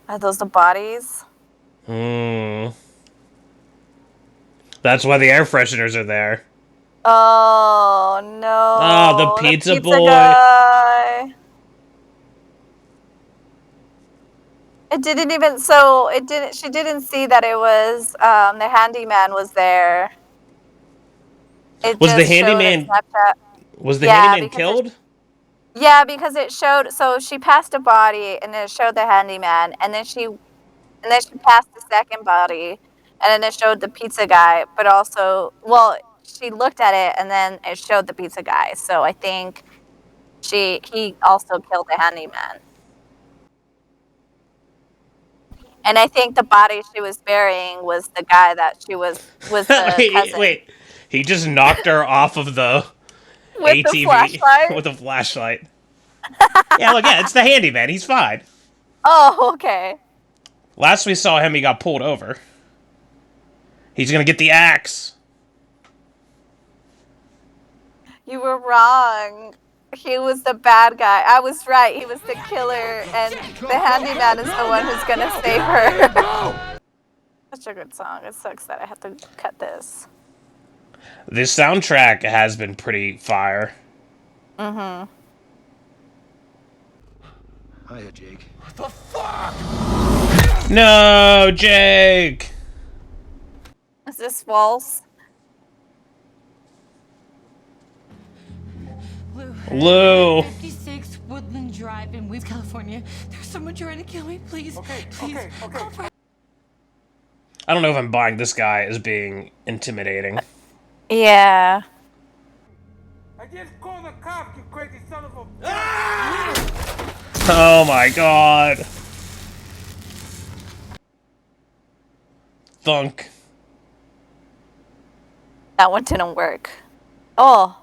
Speaker 1: Are those the bodies?
Speaker 2: That's why the air fresheners are there.
Speaker 1: Oh no!
Speaker 2: Oh, the pizza boy.
Speaker 1: Guy. It didn't even. So it didn't. She didn't see that it was the handyman was there. It
Speaker 2: Was the
Speaker 1: just showed
Speaker 2: handyman?
Speaker 1: in Snapchat.
Speaker 2: Was the
Speaker 1: Yeah,
Speaker 2: handyman
Speaker 1: because
Speaker 2: killed?
Speaker 1: Yeah, because it showed. So she passed a body, and it showed the handyman, and then she passed the second body, and then it showed the pizza guy. But also, well, she looked at it, and then it showed the pizza guy. So I think he also killed the handyman. And I think the body she was burying was the guy that she was the cousin.
Speaker 2: Wait. He just knocked her off of the
Speaker 1: With
Speaker 2: ATV
Speaker 1: the flashlight?
Speaker 2: with a flashlight. Yeah, look, yeah, it's the handyman. He's fine.
Speaker 1: Oh, okay.
Speaker 2: Last we saw him, he got pulled over. He's gonna get the axe.
Speaker 1: You were wrong. He was the bad guy. I was right. He was the killer, and the handyman is the one who's gonna save her. Such a good song. It sucks that I have to cut this.
Speaker 2: This soundtrack has been pretty fire.
Speaker 1: Mm-hmm.
Speaker 9: Hiya, Jake.
Speaker 7: What the fuck?
Speaker 2: No, Jake!
Speaker 1: Is this false?
Speaker 2: Lou.
Speaker 3: 56 Woodland Drive in Weeds, California. There's someone trying to kill me. Please, please. Call for-
Speaker 2: I don't know if I'm buying this guy as being intimidating.
Speaker 1: Yeah.
Speaker 10: I just called the cops, you crazy son of a...
Speaker 2: Oh my god. Thunk.
Speaker 1: That one didn't work. Oh.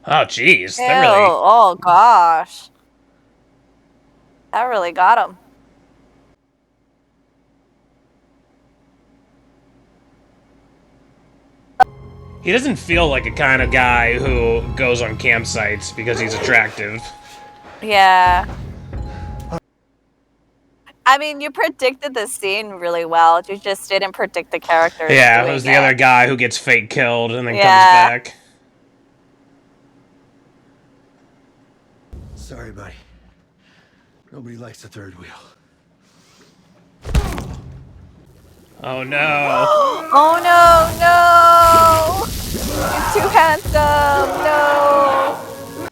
Speaker 2: Oh, jeez. That
Speaker 1: Ew.
Speaker 2: really...
Speaker 1: Oh, gosh. That really got him.
Speaker 2: He doesn't feel like a kind of guy who goes on campsites because he's attractive.
Speaker 1: Yeah. I mean, you predicted the scene really well. You just didn't predict the character.
Speaker 2: Yeah, it was the other guy who gets fake killed and then comes
Speaker 1: Yeah.
Speaker 2: back.
Speaker 9: Sorry, buddy. Nobody likes the third wheel.
Speaker 2: Oh no.
Speaker 1: Oh no, no! You're too handsome, no!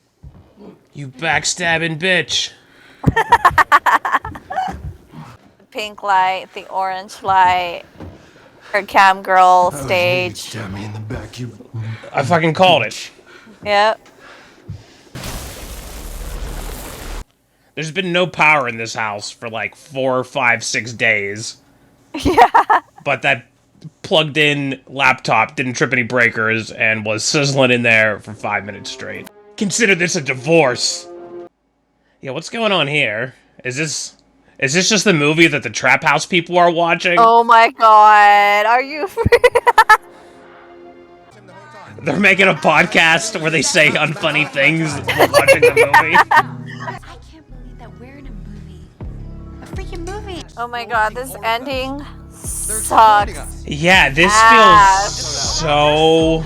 Speaker 2: You backstabbing bitch.
Speaker 1: The pink light, the orange light, her cam girl stage.
Speaker 9: Stab me in the back, you.
Speaker 2: I fucking called it.
Speaker 1: Yep.
Speaker 2: There's been no power in this house for like 4, 5, 6 days.
Speaker 1: Yeah.
Speaker 2: But that plugged in laptop didn't trip any breakers and was sizzling in there for 5 minutes straight. Consider this a divorce. Yeah, what's going on here? Is this just the movie that the Trap House people are watching?
Speaker 1: Oh my god, are you
Speaker 2: They're making a podcast where they say unfunny things while watching the movie.
Speaker 11: I can't believe that we're in a movie. A freaking movie.
Speaker 1: Oh my god, this ending sucks.
Speaker 2: Yeah, this
Speaker 1: Ass.
Speaker 2: feels so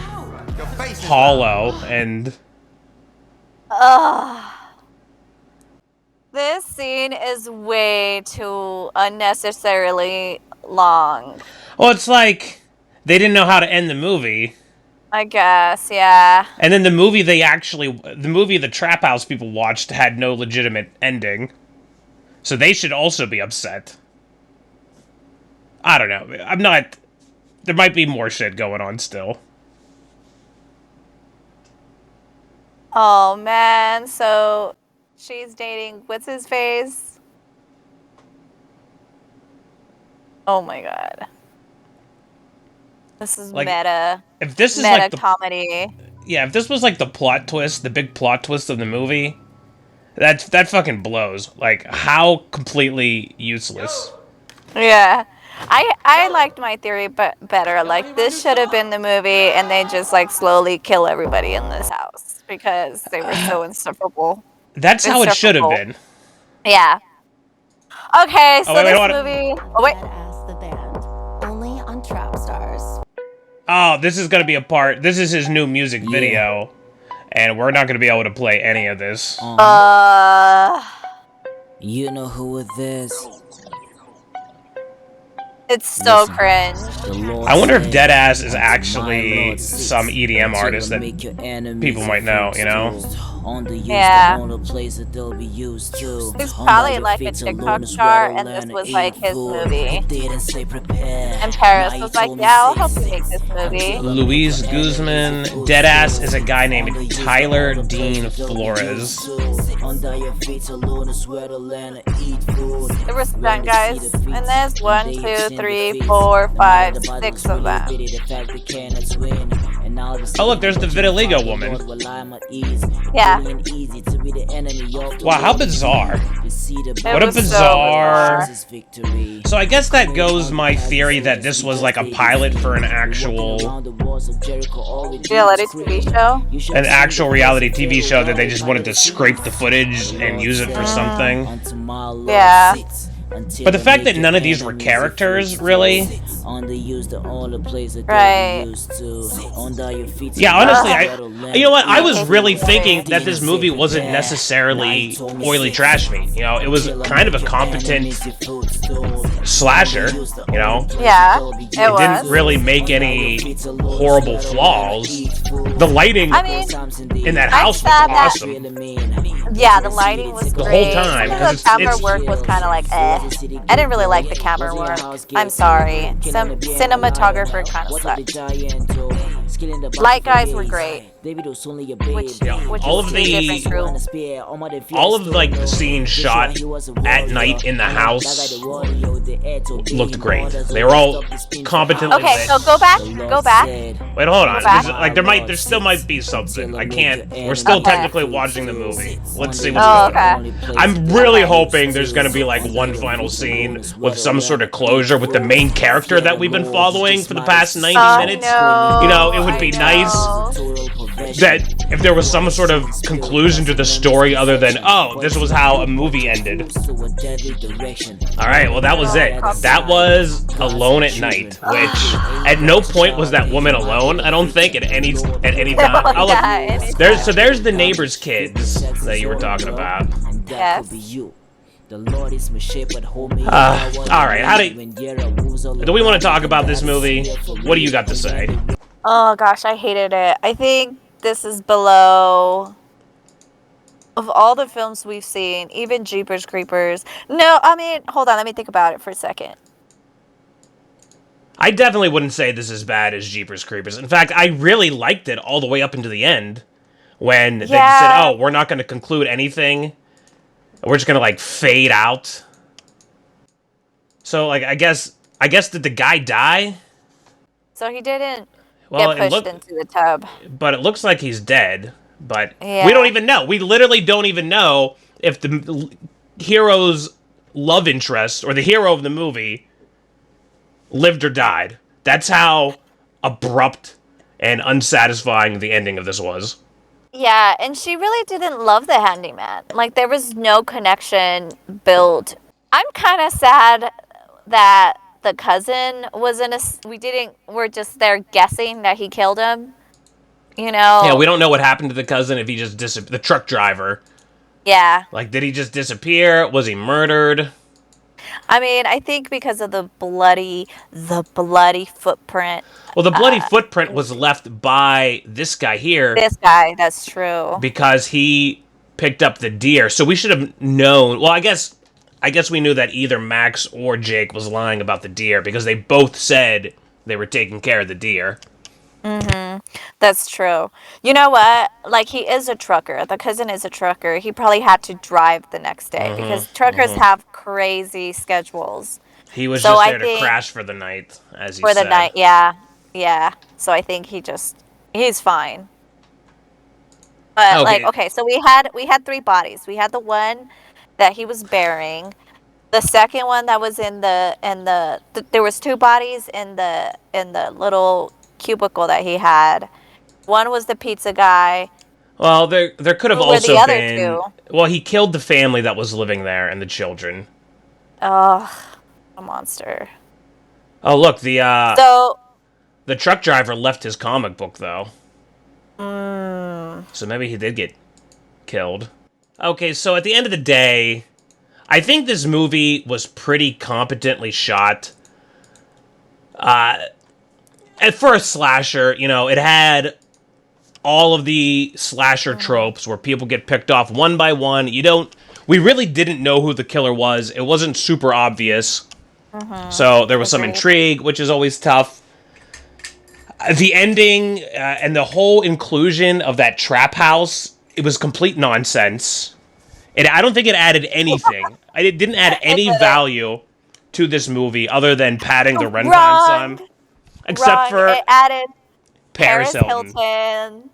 Speaker 2: hollow and...
Speaker 1: Ugh. This scene is way too unnecessarily long.
Speaker 2: Well, it's like they didn't know how to end the movie.
Speaker 1: I guess, yeah.
Speaker 2: And then the movie the Trap House people watched had no legitimate ending. So they should also be upset. I don't know. There might be more shit going on still.
Speaker 1: Oh man, so she's dating what's his face? Oh my god. This is
Speaker 2: Like,
Speaker 1: meta.
Speaker 2: If this is
Speaker 1: meta
Speaker 2: like the
Speaker 1: comedy.
Speaker 2: Yeah, if this was like the plot twist, the big plot twist of the movie, that fucking blows. Like, how completely useless.
Speaker 1: Yeah. I liked my theory better. Like, this should have been the movie and they just like slowly kill everybody in this house because they were so insufferable.
Speaker 2: That's how it should have been.
Speaker 1: Yeah. Okay, so
Speaker 2: wait,
Speaker 1: this
Speaker 2: hold on.
Speaker 1: movie. Oh wait.
Speaker 6: The band. Only on Trap Stars.
Speaker 2: Oh, this is gonna be a part. This is his new music video, and we're not gonna be able to play any of this.
Speaker 16: You know who it is.
Speaker 1: It's so cringe.
Speaker 2: I wonder if Deadass is actually some EDM artist that people might know, you know?
Speaker 1: Yeah. He's probably like a TikTok star, and this was like his movie. And Paris was like, yeah, I'll help you make this movie.
Speaker 2: Luis Guzman. Deadass is a guy named Tyler Dean Flores.
Speaker 1: There were stunt guys in this. 1, 2, 3, 4, 5, 6 of them.
Speaker 2: Oh, look, there's the vitiligo woman.
Speaker 1: Yeah.
Speaker 2: Wow, how bizarre. What a
Speaker 1: was
Speaker 2: bizarre.
Speaker 1: so
Speaker 2: So I guess that goes my theory that this was like a pilot for an actual
Speaker 1: reality TV show.
Speaker 2: An actual reality TV show that they just wanted to scrape the footage and use it for something.
Speaker 1: Yeah.
Speaker 2: But the fact that none of these were characters, really?
Speaker 1: Right.
Speaker 2: Yeah, honestly, you know what? I was really thinking that this movie wasn't necessarily oily trash meat. You know, it was kind of a competent slasher, you know?
Speaker 1: Yeah, it
Speaker 2: didn't really make any horrible flaws. The lighting in that house was awesome.
Speaker 1: Yeah, the lighting was
Speaker 2: The
Speaker 1: great.
Speaker 2: whole time.
Speaker 1: Some of the camera work was kind of like, I didn't really like the camera work. I'm sorry. Some cinematographer kind of sucked. Light guys were great. Which
Speaker 2: all
Speaker 1: is
Speaker 2: of
Speaker 1: two different groups.
Speaker 2: all of like the scenes shot at night in the house looked great. They were all competently
Speaker 1: Okay,
Speaker 2: lit.
Speaker 1: so go back.
Speaker 2: Wait, hold on.
Speaker 1: Go back.
Speaker 2: There still might be something. I can't. We're still technically watching the movie. Let's see what's going on. I'm really hoping there's gonna be like one final scene with some sort of closure with the main character that we've been following for the past 90 minutes.
Speaker 1: No,
Speaker 2: You know, it would be nice that if there was some sort of conclusion to the story other than, oh, this was how a movie ended. Alright, well that was it. That was Alone at Night, which at no point was that woman alone, I don't think, at any time. Oh, look, there's the neighbor's kids that you were talking about.
Speaker 1: Yes.
Speaker 2: Alright, do we want to talk about this movie? What do you got to say?
Speaker 1: Oh gosh, I hated it. I think this is below of all the films we've seen, even Jeepers Creepers. No, I mean, hold on, let me think about it for a second.
Speaker 2: I definitely wouldn't say this is bad as Jeepers Creepers. In fact, I really liked it all the way up into the end when they said, "Oh, we're not going to conclude anything. We're just going to like fade out." So, like, I guess did the guy die?
Speaker 1: So he didn't
Speaker 2: Well,
Speaker 1: get pushed into the tub.
Speaker 2: But it looks like he's dead. But
Speaker 1: Yeah.
Speaker 2: we don't even know. We literally don't even know if the hero's love interest or the hero of the movie lived or died. That's how abrupt and unsatisfying the ending of this was.
Speaker 1: Yeah, and she really didn't love the handyman. Like, there was no connection built. I'm kind of sad that the cousin was in a... We're just there guessing that he killed him. You know?
Speaker 2: Yeah, we don't know what happened to the cousin, if he just the truck driver.
Speaker 1: Yeah.
Speaker 2: Like, did he just disappear? Was he murdered?
Speaker 1: I mean, I think because of the bloody footprint.
Speaker 2: Well, the bloody footprint was left by this guy here.
Speaker 1: This guy, that's true.
Speaker 2: Because he picked up the deer. So we should have known. Well, I guess we knew that either Max or Jake was lying about the deer because they both said they were taking care of the deer.
Speaker 1: Mm-hmm. That's true. You know what? Like, he is a trucker. The cousin is a trucker. He probably had to drive the next day because truckers have crazy schedules.
Speaker 2: He was just there to crash for the night, as you said.
Speaker 1: For the night, yeah. Yeah. So I think he's fine. But okay, so we had 3 bodies. We had the one that he was burying. The second one that was in the there was 2 bodies in the little cubicle that he had. One was the pizza guy.
Speaker 2: Well, there could have also
Speaker 1: the other
Speaker 2: been.
Speaker 1: 2?
Speaker 2: Well, he killed the family that was living there and the children.
Speaker 1: Ugh, a monster.
Speaker 2: Oh, look, the truck driver left his comic book though. So maybe he did get killed. Okay, so at the end of the day, I think this movie was pretty competently shot. And for a slasher, you know, it had all of the slasher tropes where people get picked off one by one. We really didn't know who the killer was. It wasn't super obvious. So there was some intrigue, which is always tough. The ending and the whole inclusion of that trap house, it was complete nonsense. I don't think it added anything. It didn't add any value to this movie other than padding the runtime time. Except for
Speaker 1: it added
Speaker 2: Paris Hilton.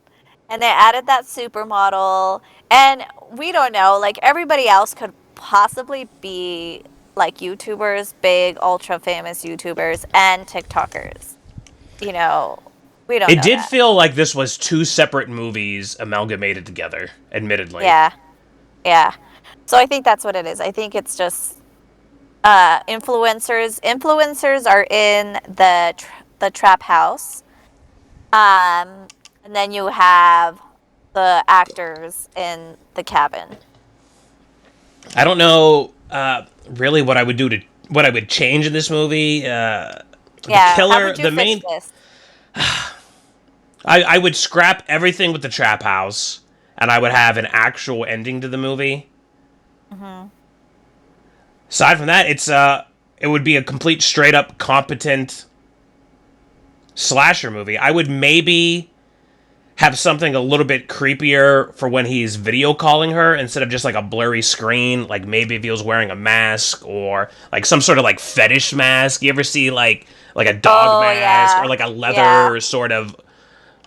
Speaker 1: And they added that supermodel. And we don't know, like, everybody else could possibly be, like, YouTubers, big, ultra famous YouTubers, and TikTokers. You know, we don't know.
Speaker 2: It did feel like this was two separate movies amalgamated together, admittedly.
Speaker 1: Yeah. Yeah. So I think that's what it is. I think it's just influencers. Influencers are in the trap house. And then you have the actors in the cabin.
Speaker 2: I don't know really what I would change in this movie. The killer,
Speaker 1: how would you fix this?
Speaker 2: I would scrap everything with the trap house, and I would have an actual ending to the movie.
Speaker 1: Mm-hmm.
Speaker 2: Aside from that, it would be a complete, straight up, competent slasher movie. I would maybe have something a little bit creepier for when he's video calling her instead of just like a blurry screen. Like maybe if he was wearing a mask or like some sort of like fetish mask. You ever see like a dog mask or like a leather sort of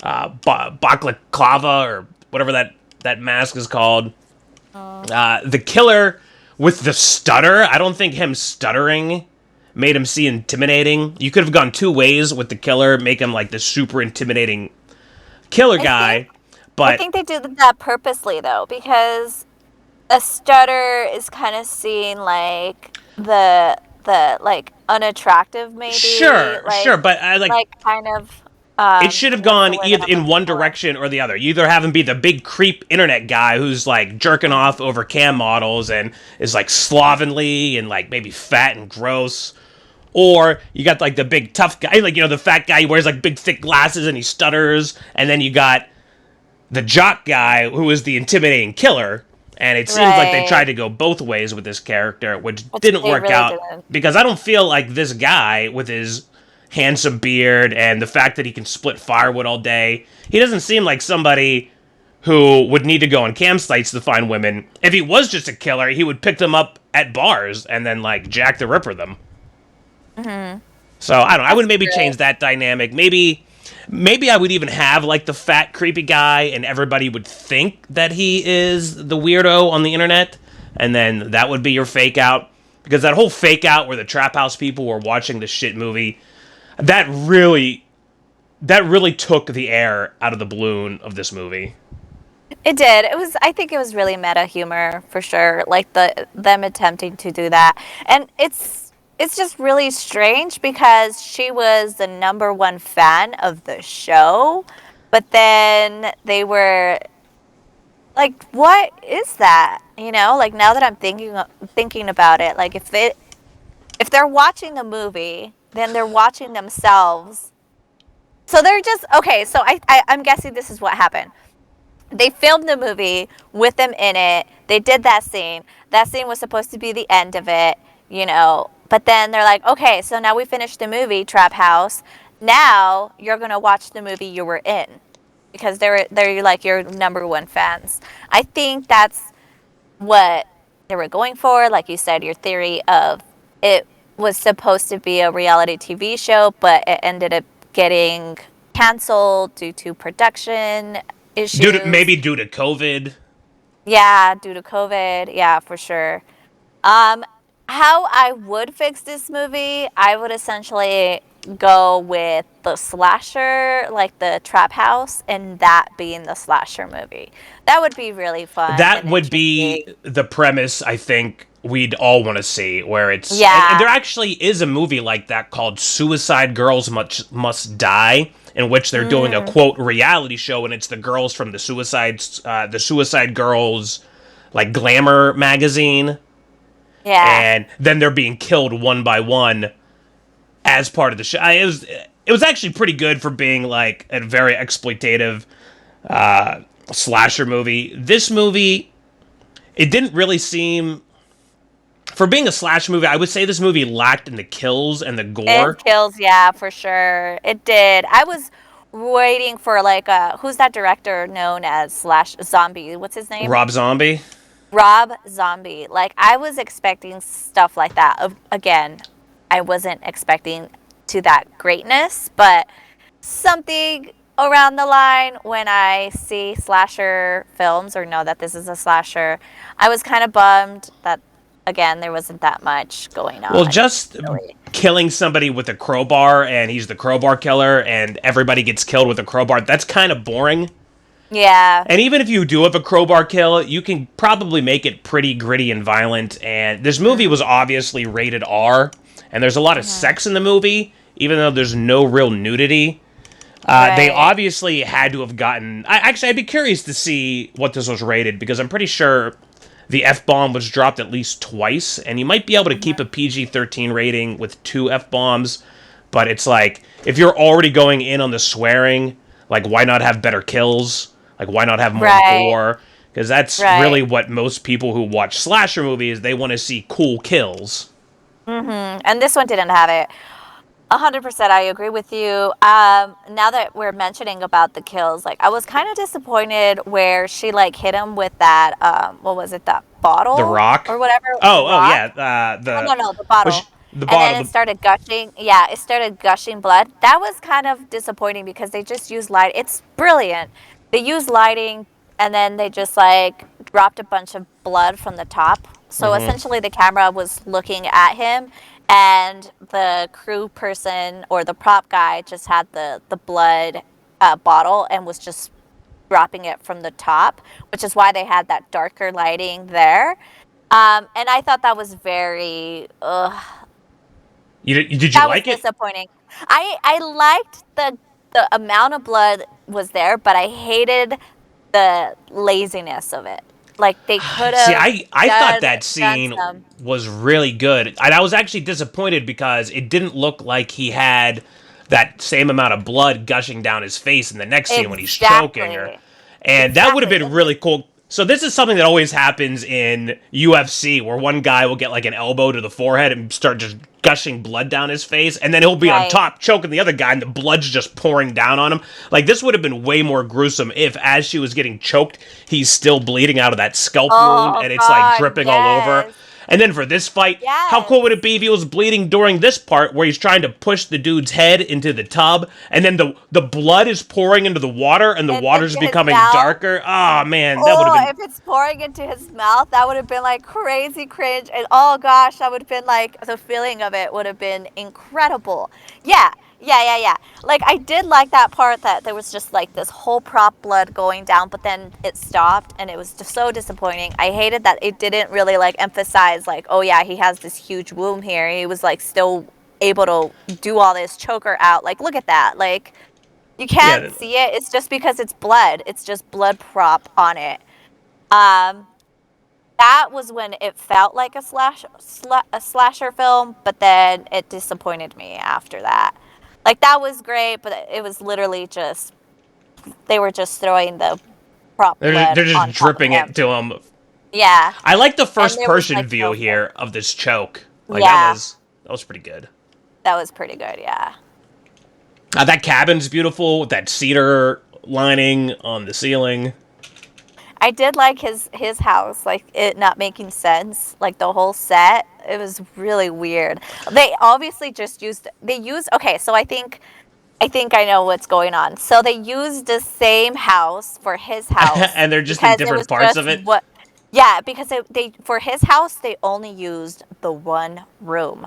Speaker 2: balaclava or whatever that mask is called. The killer with the stutter, I don't think him stuttering made him seem intimidating. You could have gone two ways with the killer, make him like the super intimidating killer guy. But
Speaker 1: I think they did that purposely though, because a stutter is kind of seen like the like unattractive maybe.
Speaker 2: Sure, but I
Speaker 1: like kind of.
Speaker 2: It should have gone either in one direction or the other. You either have him be the big creep internet guy who's like jerking off over cam models and is like slovenly and like maybe fat and gross, or you got like the big tough guy, like the fat guy who wears like big thick glasses and he stutters, and then you got the jock guy who is the intimidating killer. And it seems like they tried to go both ways with this character, which didn't work out because I don't feel like this guy with his handsome beard and the fact that he can split firewood all day, he doesn't seem like somebody who would need to go on campsites to find women. If he was just a killer, he would pick them up at bars and then like Jack the Ripper them.
Speaker 1: Mm-hmm.
Speaker 2: So I don't know. I would maybe change that dynamic. Maybe I would even have like the fat creepy guy and everybody would think that he is the weirdo on the internet, and then that would be your fake out, because that whole fake out where the trap house people were watching the shit movie, that really took the air out of the balloon of this movie.
Speaker 1: It did. I think it was really meta humor for sure. Like them attempting to do that. And it's just really strange because she was the #1 fan of the show, but then they were like, what is that? Like now that I'm thinking about it, like if they're watching the movie, then they're watching themselves. So they're just okay. So I'm guessing this is what happened. They filmed the movie with them in it. They did that scene. That scene was supposed to be the end of it, But then they're like, okay, so now we finished the movie, Trap House. Now you're gonna watch the movie you were in, because they're like your #1 fans. I think that's what they were going for. Like you said, your theory of it was supposed to be a reality TV show, but it ended up getting canceled due to production issues.
Speaker 2: Due to COVID.
Speaker 1: Yeah, due to COVID. Yeah, for sure. How I would fix this movie, I would essentially go with the slasher, like the trap house, and that being the slasher movie. That would be really fun.
Speaker 2: That would be the premise, I think, we'd all want to see, where it's...
Speaker 1: Yeah.
Speaker 2: And there actually is a movie like that called Suicide Girls Must Die, in which they're doing a, quote, reality show, and it's the girls from the Suicide Girls, like, glamour magazine.
Speaker 1: Yeah.
Speaker 2: And then they're being killed one by one as part of the show. It was actually pretty good for being, like, a very exploitative slasher movie. This movie, it didn't really seem... For being a slasher movie, I would say this movie lacked in the kills and the gore.
Speaker 1: And kills, yeah, for sure. It did. I was waiting for, like, who's that director known as Zombie? What's his name?
Speaker 2: Rob Zombie?
Speaker 1: Rob Zombie. Like, I was expecting stuff like that. Again, I wasn't expecting to that greatness, but something around the line when I see slasher films or know that this is a slasher, I was kind of bummed that, again, there wasn't that much going
Speaker 2: Well,
Speaker 1: on.
Speaker 2: just killing somebody with a crowbar and he's the crowbar killer and everybody gets killed with a crowbar, that's kind of boring.
Speaker 1: Yeah.
Speaker 2: And even if you do have a crowbar kill, you can probably make it pretty gritty and violent. And this movie was obviously rated R, and there's a lot of sex in the movie, even though there's no real nudity. They obviously had to have gotten... I'd be curious to see what this was rated, because I'm pretty sure the F-bomb was dropped at least twice, and you might be able to keep a PG-13 rating with 2 F-bombs, but it's like, if you're already going in on the swearing, like, why not have better kills? Like, why not have more gore? Because that's really what most people who watch slasher movies, they want to see cool kills.
Speaker 1: And this one didn't have it. 100% I agree with you. Now that we're mentioning about the kills, like, I was kind of disappointed where she, like, hit him with that, what was it, that bottle?
Speaker 2: The rock?
Speaker 1: Or whatever.
Speaker 2: Oh,
Speaker 1: yeah.
Speaker 2: the
Speaker 1: bottle.
Speaker 2: The bottle.
Speaker 1: And then it started gushing. Yeah, it started gushing blood. That was kind of disappointing because they just used light. It's brilliant. They used lighting, and then they just, like, dropped a bunch of blood from the top. So essentially the camera was looking at him, and the crew person or the prop guy just had the blood bottle and was just dropping it from the top, which is why they had that darker lighting there. And I thought that was very...
Speaker 2: Did you like it?
Speaker 1: Disappointing. I liked the amount of blood was there, but I hated the laziness of it. Like, they could have...
Speaker 2: See, I thought that scene was really good. And I was actually disappointed because it didn't look like he had that same amount of blood gushing down his face in the next scene when he's choking her. And that would have been really cool. So this is something that always happens in UFC, where one guy will get, like, an elbow to the forehead and start just gushing blood down his face, and then he'll be on top choking the other guy, and the blood's just pouring down on him. Like, this would have been way more gruesome if, as she was getting choked, he's still bleeding out of that scalp wound, and it's, like, dripping all over. And then for this fight, how cool would it be if he was bleeding during this part where he's trying to push the dude's head into the tub, and then the blood is pouring into the water, and the water's becoming darker? Oh, man, that would have been...
Speaker 1: if it's pouring into his mouth, that would have been, like, crazy cringe. And, oh, gosh, that would have been, like, the feeling of it would have been incredible. Yeah. Like, I did like that part that there was just, like, this whole prop blood going down, but then it stopped, and it was just so disappointing. I hated that it didn't really, like, emphasize, like, oh, yeah, he has this huge wound here. He was, like, still able to do all this, choke her out. Like, look at that. Like, you can't see it. It's just because it's blood. It's just blood prop on it. That was when it felt like a slasher film, but then it disappointed me after that. Like, that was great, but it was literally just... They were just throwing the prop blood
Speaker 2: They're just
Speaker 1: on
Speaker 2: dripping
Speaker 1: top of
Speaker 2: it to him.
Speaker 1: Yeah.
Speaker 2: I like the first-person view here of this choke. Like, that was pretty good.
Speaker 1: That was pretty good, yeah.
Speaker 2: That cabin's beautiful, with that cedar lining on the ceiling.
Speaker 1: I did like his house, like, it not making sense, like, the whole set. It was really weird. They obviously just okay, so I think I know what's going on. So they used the same house for his house.
Speaker 2: And they're just in different parts of it?
Speaker 1: Yeah, because they for his house, they only used the one room,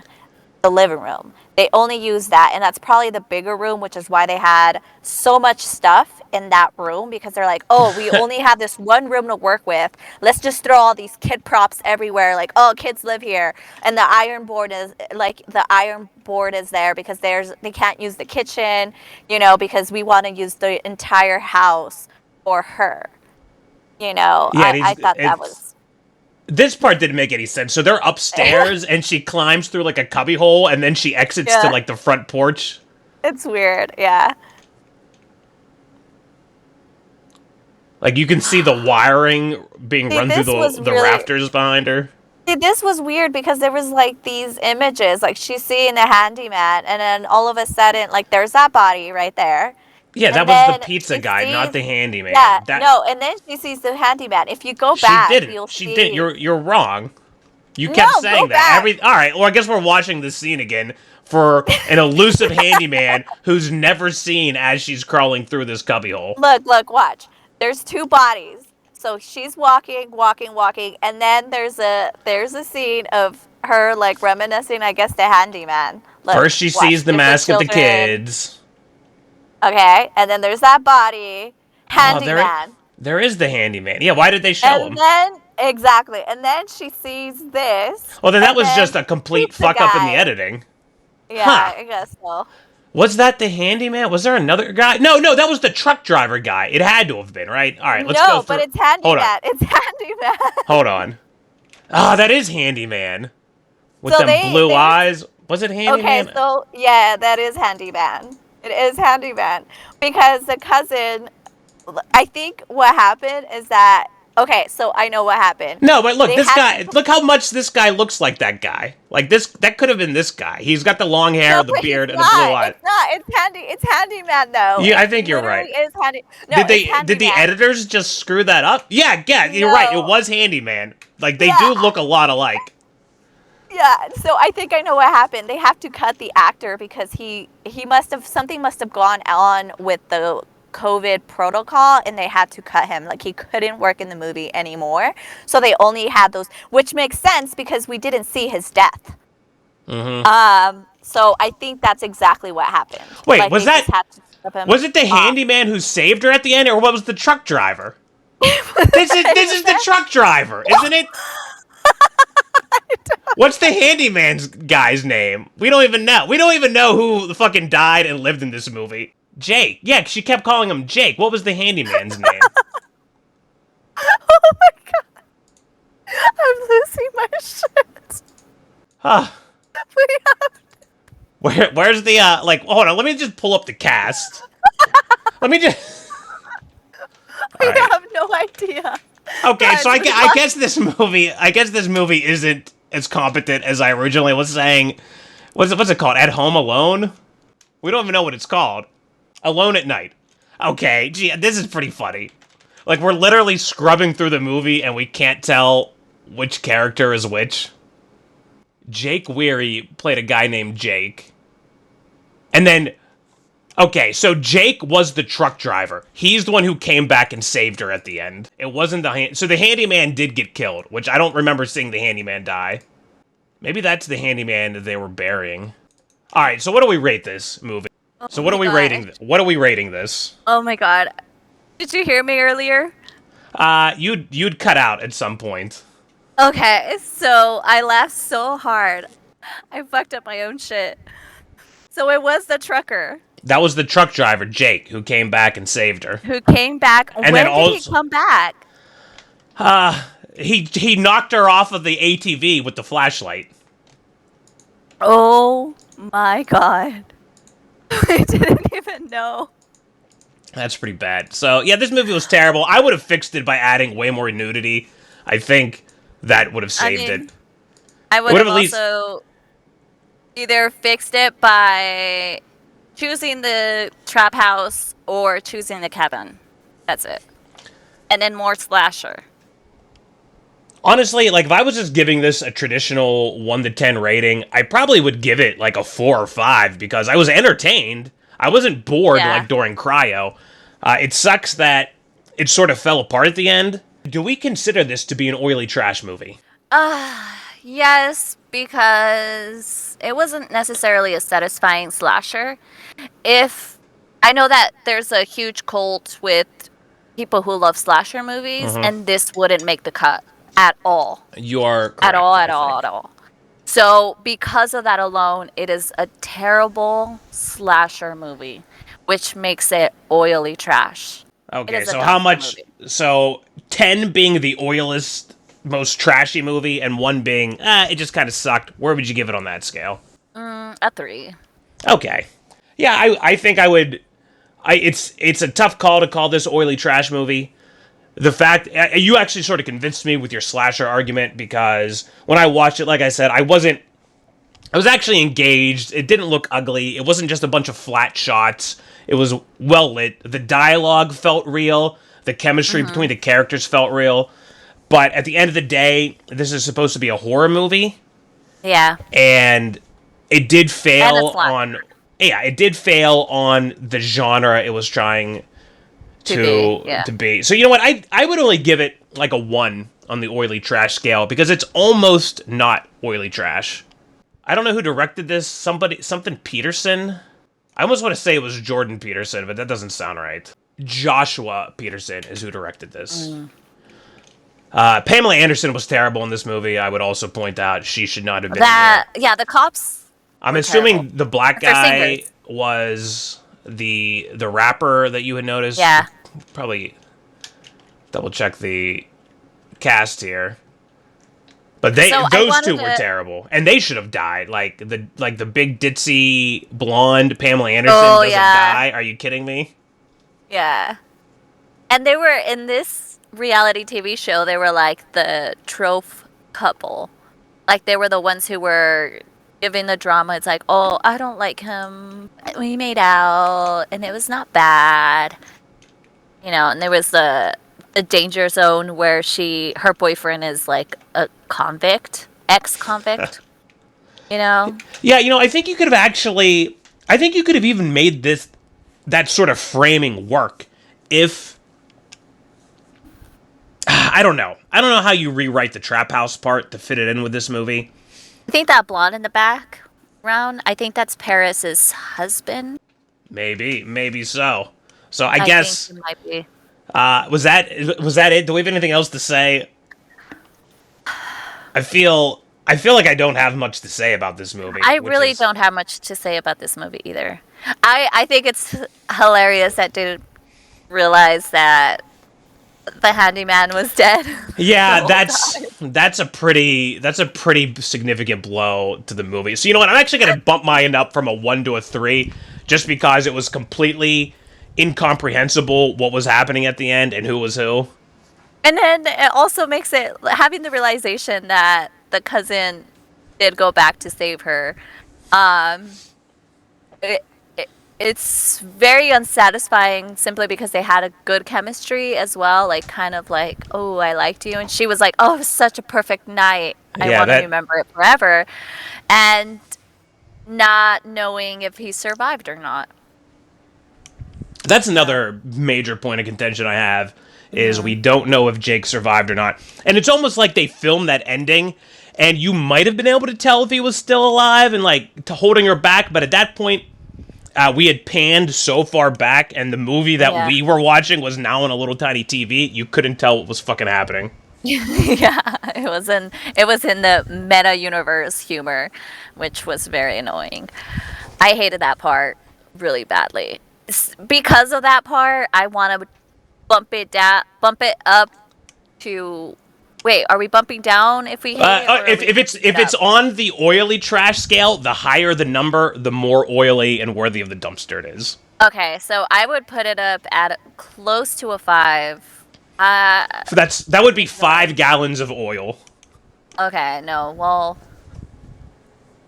Speaker 1: the living room. They only used that, and that's probably the bigger room, which is why they had so much stuff in that room, because they're like, oh, we only have this one room to work with. Let's just throw all these kid props everywhere. Like, oh, kids live here. And the iron board is there because they can't use the kitchen, because we want to use the entire house for her. I thought that was...
Speaker 2: This part didn't make any sense. So they're upstairs, and she climbs through, like, a cubbyhole, and then she exits to, like, the front porch.
Speaker 1: It's weird, yeah.
Speaker 2: Like, you can see the wiring being run through the rafters behind her.
Speaker 1: See, this was weird because there was, like, these images. Like, she's seeing a handyman, and then all of a sudden, like, there's that body right there.
Speaker 2: Yeah, that
Speaker 1: And
Speaker 2: was the
Speaker 1: then
Speaker 2: pizza
Speaker 1: she
Speaker 2: guy, not
Speaker 1: sees-
Speaker 2: the handyman.
Speaker 1: Yeah,
Speaker 2: That
Speaker 1: no, and then she sees the handyman. If you go
Speaker 2: she
Speaker 1: back,
Speaker 2: didn't.
Speaker 1: you'll
Speaker 2: She
Speaker 1: see.
Speaker 2: didn't. You're wrong. You
Speaker 1: No,
Speaker 2: kept
Speaker 1: go
Speaker 2: saying that.
Speaker 1: back.
Speaker 2: All right. Well, I guess we're watching this scene again for an elusive handyman who's never seen as she's crawling through this cubbyhole.
Speaker 1: Look, watch. There's two bodies. So she's walking, and then there's a scene of her like reminiscing, I guess, the handyman. Look,
Speaker 2: First, she
Speaker 1: watch.
Speaker 2: sees the
Speaker 1: There's
Speaker 2: mask of the
Speaker 1: children.
Speaker 2: kids.
Speaker 1: Okay, and then there's that body,
Speaker 2: Oh,
Speaker 1: handyman.
Speaker 2: there is the handyman. Yeah, why did they show
Speaker 1: And
Speaker 2: him?
Speaker 1: then exactly, and then she sees this.
Speaker 2: Well, then that
Speaker 1: and
Speaker 2: was
Speaker 1: then
Speaker 2: just a complete
Speaker 1: pizza
Speaker 2: fuck up in the
Speaker 1: guy.
Speaker 2: editing.
Speaker 1: Yeah,
Speaker 2: Huh.
Speaker 1: I guess so.
Speaker 2: Was that the handyman? Was there another guy? No, that was the truck driver guy. It had to have been, right? All right, let's go
Speaker 1: No,
Speaker 2: through.
Speaker 1: but it's handyman.
Speaker 2: Hold on.
Speaker 1: It's handyman.
Speaker 2: Hold on. Ah, that is handyman. With
Speaker 1: So
Speaker 2: them blue eyes. Was it handyman?
Speaker 1: Okay, so yeah, that is handyman. It is handyman because the cousin. I think what happened is that. Okay, so I know what happened.
Speaker 2: No, but look,
Speaker 1: They
Speaker 2: this
Speaker 1: had
Speaker 2: guy. Look how much this guy looks like that guy. Like this. That could have been this guy. He's got the long hair,
Speaker 1: No,
Speaker 2: the
Speaker 1: but
Speaker 2: beard,
Speaker 1: he's
Speaker 2: and the blue
Speaker 1: not.
Speaker 2: eyes.
Speaker 1: It's not. It's handyman though.
Speaker 2: Yeah, I
Speaker 1: It
Speaker 2: think you're right.
Speaker 1: literally Is handy. No,
Speaker 2: Did
Speaker 1: it's
Speaker 2: the
Speaker 1: handyman.
Speaker 2: editors just screw that up? Yeah, you're right. It was handyman. Like they do look a lot alike.
Speaker 1: Yeah, so I think I know what happened. They have to cut the actor because he must have something must have gone on with the COVID protocol and they had to cut him. Like he couldn't work in the movie anymore. So they only had those, which makes sense because we didn't see his death.
Speaker 2: Mm-hmm.
Speaker 1: So I think that's exactly what happened.
Speaker 2: Wait,
Speaker 1: Like,
Speaker 2: was
Speaker 1: they
Speaker 2: that
Speaker 1: just had to strip him
Speaker 2: was it the
Speaker 1: off.
Speaker 2: handyman who saved her at the end, or what was the truck driver? This is the truck driver, isn't it? What's the handyman's guy's name? We don't even know. We don't even know who the fucking died and lived in this movie. Jake. Yeah, she kept calling him Jake. What was the handyman's name?
Speaker 1: Oh my god. I'm losing my shit.
Speaker 2: Huh.
Speaker 1: We have
Speaker 2: Where's the like? Hold on. Let me just pull up the cast. Let me just.
Speaker 1: We
Speaker 2: All right.
Speaker 1: have no idea.
Speaker 2: Okay,
Speaker 1: Guys,
Speaker 2: so
Speaker 1: we
Speaker 2: I
Speaker 1: lost-
Speaker 2: guess this movie isn't as competent as I originally was saying. What's it called? At Home Alone? We don't even know what it's called. Alone at Night. Okay, gee, this is pretty funny. Like, we're literally scrubbing through the movie and we can't tell which character is which. Jake Weary played a guy named Jake. And then, okay, so Jake was the truck driver. He's the one who came back and saved her at the end. It wasn't so the handyman did get killed, which I don't remember seeing the handyman die. Maybe that's the handyman that they were burying. All right, so what do we rate this movie? So what are we rating? What are we rating this?
Speaker 1: Oh my god. Did you hear me earlier?
Speaker 2: You'd cut out at some point.
Speaker 1: Okay, so I laughed so hard. I fucked up my own shit. So it was the trucker
Speaker 2: That was the truck driver, Jake, who came back and saved her.
Speaker 1: who came back.
Speaker 2: And
Speaker 1: When
Speaker 2: then
Speaker 1: did
Speaker 2: also-
Speaker 1: he come back?
Speaker 2: He knocked her off of the ATV with the flashlight.
Speaker 1: Oh my god. I didn't even know.
Speaker 2: That's pretty bad. So, yeah, this movie was terrible. I would have fixed it by adding way more nudity. I think that would have saved it.
Speaker 1: I would
Speaker 2: Would've
Speaker 1: have
Speaker 2: at least-
Speaker 1: also either fixed it by choosing the trap house or choosing the cabin. That's it. And then more slasher.
Speaker 2: Honestly, like, if I was just giving this a traditional 1 to 10 rating, I probably would give it, like, a 4 or 5, because I was entertained. I wasn't bored, like, during Cryo. It sucks that it sort of fell apart at the end. Do we consider this to be an oily trash movie?
Speaker 1: Yes, because it wasn't necessarily a satisfying slasher. If I know that there's a huge cult with people who love slasher movies,
Speaker 2: Mhm.
Speaker 1: and this wouldn't make the cut at all.
Speaker 2: You are correct,
Speaker 1: At all,
Speaker 2: I
Speaker 1: at all,
Speaker 2: think.
Speaker 1: at all. So, because of that alone, it is a terrible slasher movie, which makes it oily trash. It
Speaker 2: Okay,
Speaker 1: is a
Speaker 2: so how
Speaker 1: dumpster
Speaker 2: much...
Speaker 1: movie.
Speaker 2: So, 10 being the oiliest, most trashy movie, and 1 being, it just kind of sucked. Where would you give it on that scale?
Speaker 1: A 3.
Speaker 2: Okay. Yeah, I think I would... It's a tough call to call this oily trash movie. The fact... you actually sort of convinced me with your slasher argument, because when I watched it, like I said, I wasn't I was actually engaged. It didn't look ugly. It wasn't just a bunch of flat shots. It was well lit. The dialogue felt real. The chemistry between the characters felt real. But at the end of the day, this is supposed to be a horror movie.
Speaker 1: Yeah.
Speaker 2: And it did fail
Speaker 1: slasher.
Speaker 2: on... Yeah, it did fail on the genre it was trying to be. So you know what? I would only give it like a 1 on the oily trash scale because it's almost not oily trash. I don't know who directed this. Something Peterson. I almost want to say it was Jordan Peterson, but that doesn't sound right. Joshua Peterson is who directed this. Pamela Anderson was terrible in this movie. I would also point out she should not have been here.
Speaker 1: Yeah, the cops.
Speaker 2: I'm assuming
Speaker 1: terrible.
Speaker 2: the black
Speaker 1: They're
Speaker 2: guy
Speaker 1: singers.
Speaker 2: was the rapper that you had noticed.
Speaker 1: Yeah.
Speaker 2: Probably double check the cast here. But those two were terrible, and they should have died. Like the big ditzy blonde Pamela Anderson doesn't die. Are you kidding me?
Speaker 1: Yeah. And they were in this reality TV show. They were like the trope couple. Like they were the ones who were giving the drama. It's like, oh, I don't like him. We made out, and it was not bad. You know, and there was the danger zone where her boyfriend is like a convict, ex-convict. You know?
Speaker 2: Yeah, you know, I think you could have even made that sort of framing work if I don't know how you rewrite the trap house part to fit it in with this movie.
Speaker 1: I think that blonde in the background, I think that's Paris's husband.
Speaker 2: Maybe so. So I guess
Speaker 1: think it might be.
Speaker 2: Was that it? Do we have anything else to say? I feel like I don't have much to say about this movie.
Speaker 1: I really don't have much to say about this movie either. I think it's hilarious that didn't realize that the handyman was dead.
Speaker 2: Yeah, that's a pretty significant blow to the movie. So you know what? I'm actually going to bump mine up from a 1 to a 3 just because it was completely incomprehensible what was happening at the end and who was who.
Speaker 1: And then it also makes it, having the realization that the cousin did go back to save her, it's very unsatisfying simply because they had a good chemistry as well, like kind of like, oh, I liked you, and she was like, oh, it was such a perfect night, I want to remember it forever, and not knowing if he survived or not.
Speaker 2: That's another major point of contention I have, is we don't know if Jake survived or not. And it's almost like they filmed that ending, and you might have been able to tell if he was still alive and, like, holding her back, but at that point, we had panned so far back, and the movie that we were watching was now on a little tiny TV, you couldn't tell what was fucking happening.
Speaker 1: Yeah, it was in the meta universe humor, which was very annoying. I hated that part really badly. Because of that part, I want to bump it up to. Wait, are we bumping down if we hate it?
Speaker 2: If it's on the oily trash scale, the higher the number, the more oily and worthy of the dumpster it is.
Speaker 1: Okay, so I would put it up at close to a 5.
Speaker 2: So that would be 5 gallons of oil.
Speaker 1: Okay, no, well,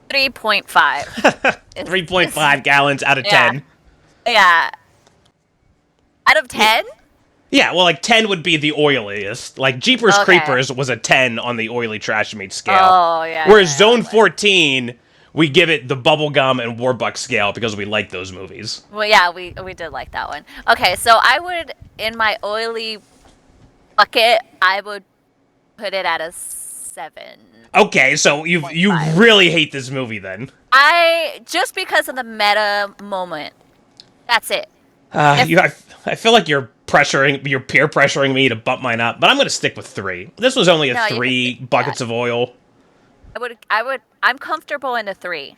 Speaker 1: 3.5.
Speaker 2: 3.5 gallons out of 10.
Speaker 1: Yeah. Out of 10?
Speaker 2: Yeah, well, like 10 would be the oiliest. Like Jeepers Creepers was a 10 on the oily trash meat scale.
Speaker 1: Oh, yeah.
Speaker 2: Whereas Zone 14, we give it the Bublegum and WarBux scale because we like those movies.
Speaker 1: Well, yeah, we did like that one. Okay, so I would, in my oily bucket, I would put it at a 7.
Speaker 2: Okay, so you really hate this movie then.
Speaker 1: Just because of the meta moment. That's it.
Speaker 2: I feel like you're peer pressuring me to bump mine up, but I'm going to stick with 3. This was only 3 buckets of oil.
Speaker 1: I'm comfortable in a 3.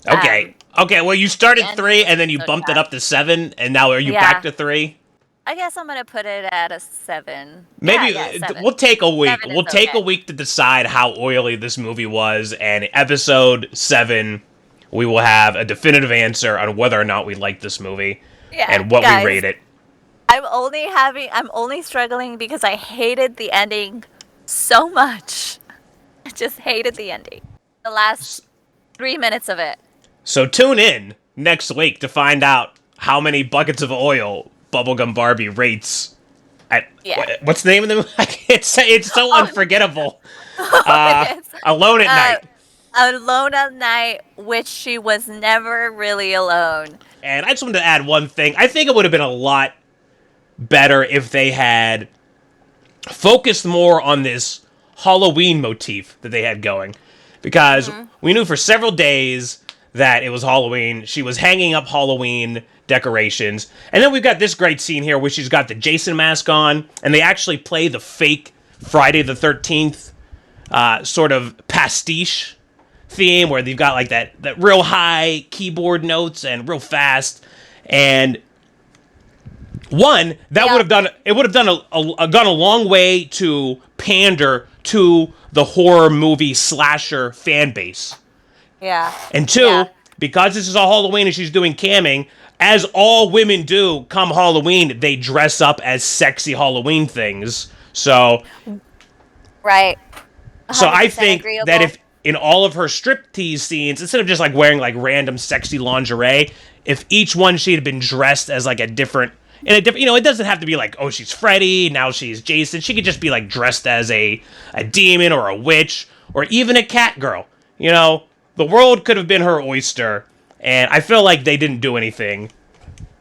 Speaker 2: Okay. Well, you started 3 and then you bumped it up to 7, and now are you back to 3?
Speaker 1: I guess I'm going to put it at a 7.
Speaker 2: Maybe
Speaker 1: 7.
Speaker 2: we'll take a week. We'll take
Speaker 1: okay.
Speaker 2: a week to decide how oily this movie was, and episode 7 we will have a definitive answer on whether or not we like this movie and what we rate it.
Speaker 1: I'm only struggling because I hated the ending so much. I just hated the ending. The last 3 minutes of it.
Speaker 2: So tune in next week to find out how many buckets of oil Bubblegum Barbie rates at what's the name of the movie? It's so unforgettable. Alone at Night.
Speaker 1: Alone at Night, which she was never really alone.
Speaker 2: And I just wanted to add one thing. I think it would have been a lot better if they had focused more on this Halloween motif that they had going. Because we knew for several days that it was Halloween. She was hanging up Halloween decorations. And then we've got this great scene here where she's got the Jason mask on, and they actually play the fake Friday the 13th sort of pastiche theme where they've got like that real high keyboard notes and real fast. And one, that would have gone a long way to pander to the horror movie slasher fan base.
Speaker 1: Yeah.
Speaker 2: And two, because this is all Halloween and she's doing camming, as all women do come Halloween, they dress up as sexy Halloween things. So,
Speaker 1: right.
Speaker 2: So I think
Speaker 1: agreeable.
Speaker 2: that if in all of her striptease scenes, instead of just like wearing like random sexy lingerie, if each one she had been dressed as like a different, it doesn't have to be like, oh, she's Freddy, now she's Jason. She could just be like dressed as a demon or a witch or even a cat girl. You know, the world could have been her oyster, and I feel like they didn't do anything.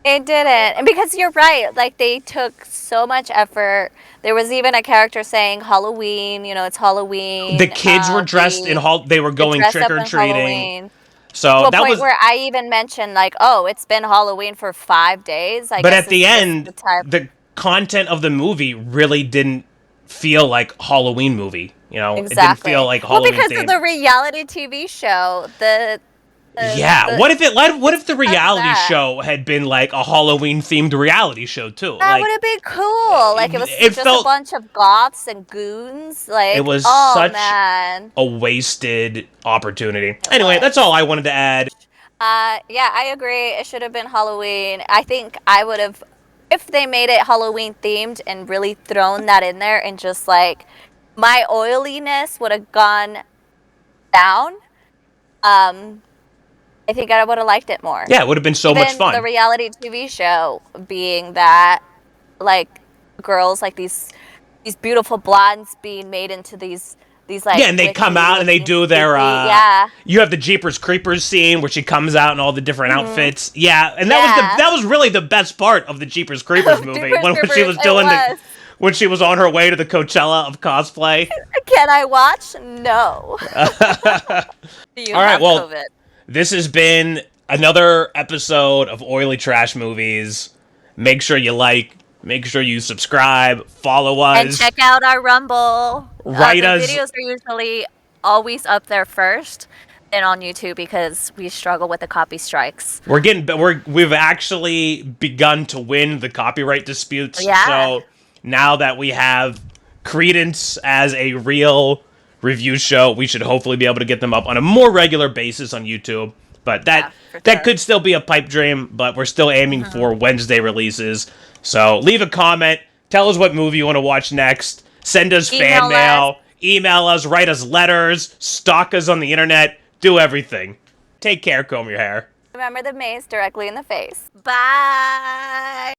Speaker 1: It didn't. And because you're right, like they took so much effort. There was even a character saying Halloween, it's Halloween.
Speaker 2: The kids were dressed they were going trick-or-treating. So
Speaker 1: to a
Speaker 2: that
Speaker 1: point
Speaker 2: was
Speaker 1: where I even mentioned like, oh, it's been Halloween for 5 days.
Speaker 2: But at the end, the content of the movie really didn't feel like Halloween movie.
Speaker 1: Exactly.
Speaker 2: It didn't feel like Halloween
Speaker 1: because
Speaker 2: themed.
Speaker 1: of the reality TV show.
Speaker 2: What if the reality show had been like a Halloween themed reality show too?
Speaker 1: That would have been cool. Like it was just a bunch of goths and goons. Like
Speaker 2: it was
Speaker 1: man.
Speaker 2: such a wasted opportunity. Anyway, that's all I wanted to add.
Speaker 1: Yeah, I agree. It should have been Halloween. I think I would have, if they made it Halloween themed and really thrown that in there, and just like my oiliness would have gone down. I think I would have liked it more.
Speaker 2: Yeah, it would have been so much fun.
Speaker 1: The reality TV show being that, like, girls, like these beautiful blondes being made into these like...
Speaker 2: Yeah, and they come out and they do their... You have the Jeepers Creepers scene where she comes out in all the different outfits. Yeah, and that was really the best part of the Jeepers Creepers movie. when she was doing when she was on her way to the Coachella of cosplay.
Speaker 1: Can I watch? No.
Speaker 2: All right, well... COVID. This has been another episode of Oily Trash Movies. Make sure you make sure you subscribe, follow us.
Speaker 1: And check out our Rumble.
Speaker 2: Write
Speaker 1: the
Speaker 2: us.
Speaker 1: Videos are usually always up there first, and on YouTube because we struggle with the copy strikes.
Speaker 2: We've actually begun to win the copyright disputes.
Speaker 1: Yeah.
Speaker 2: So now that we have credence as a real review show, we should hopefully be able to get them up on a more regular basis on YouTube. But that could still be a pipe dream, but we're still aiming for Wednesday releases. So leave a comment, tell us what movie you want to watch next, send us fan mail, email us, write us letters, stalk us on the internet, do everything. Take care, comb your hair.
Speaker 1: Remember the mace directly in the face. Bye!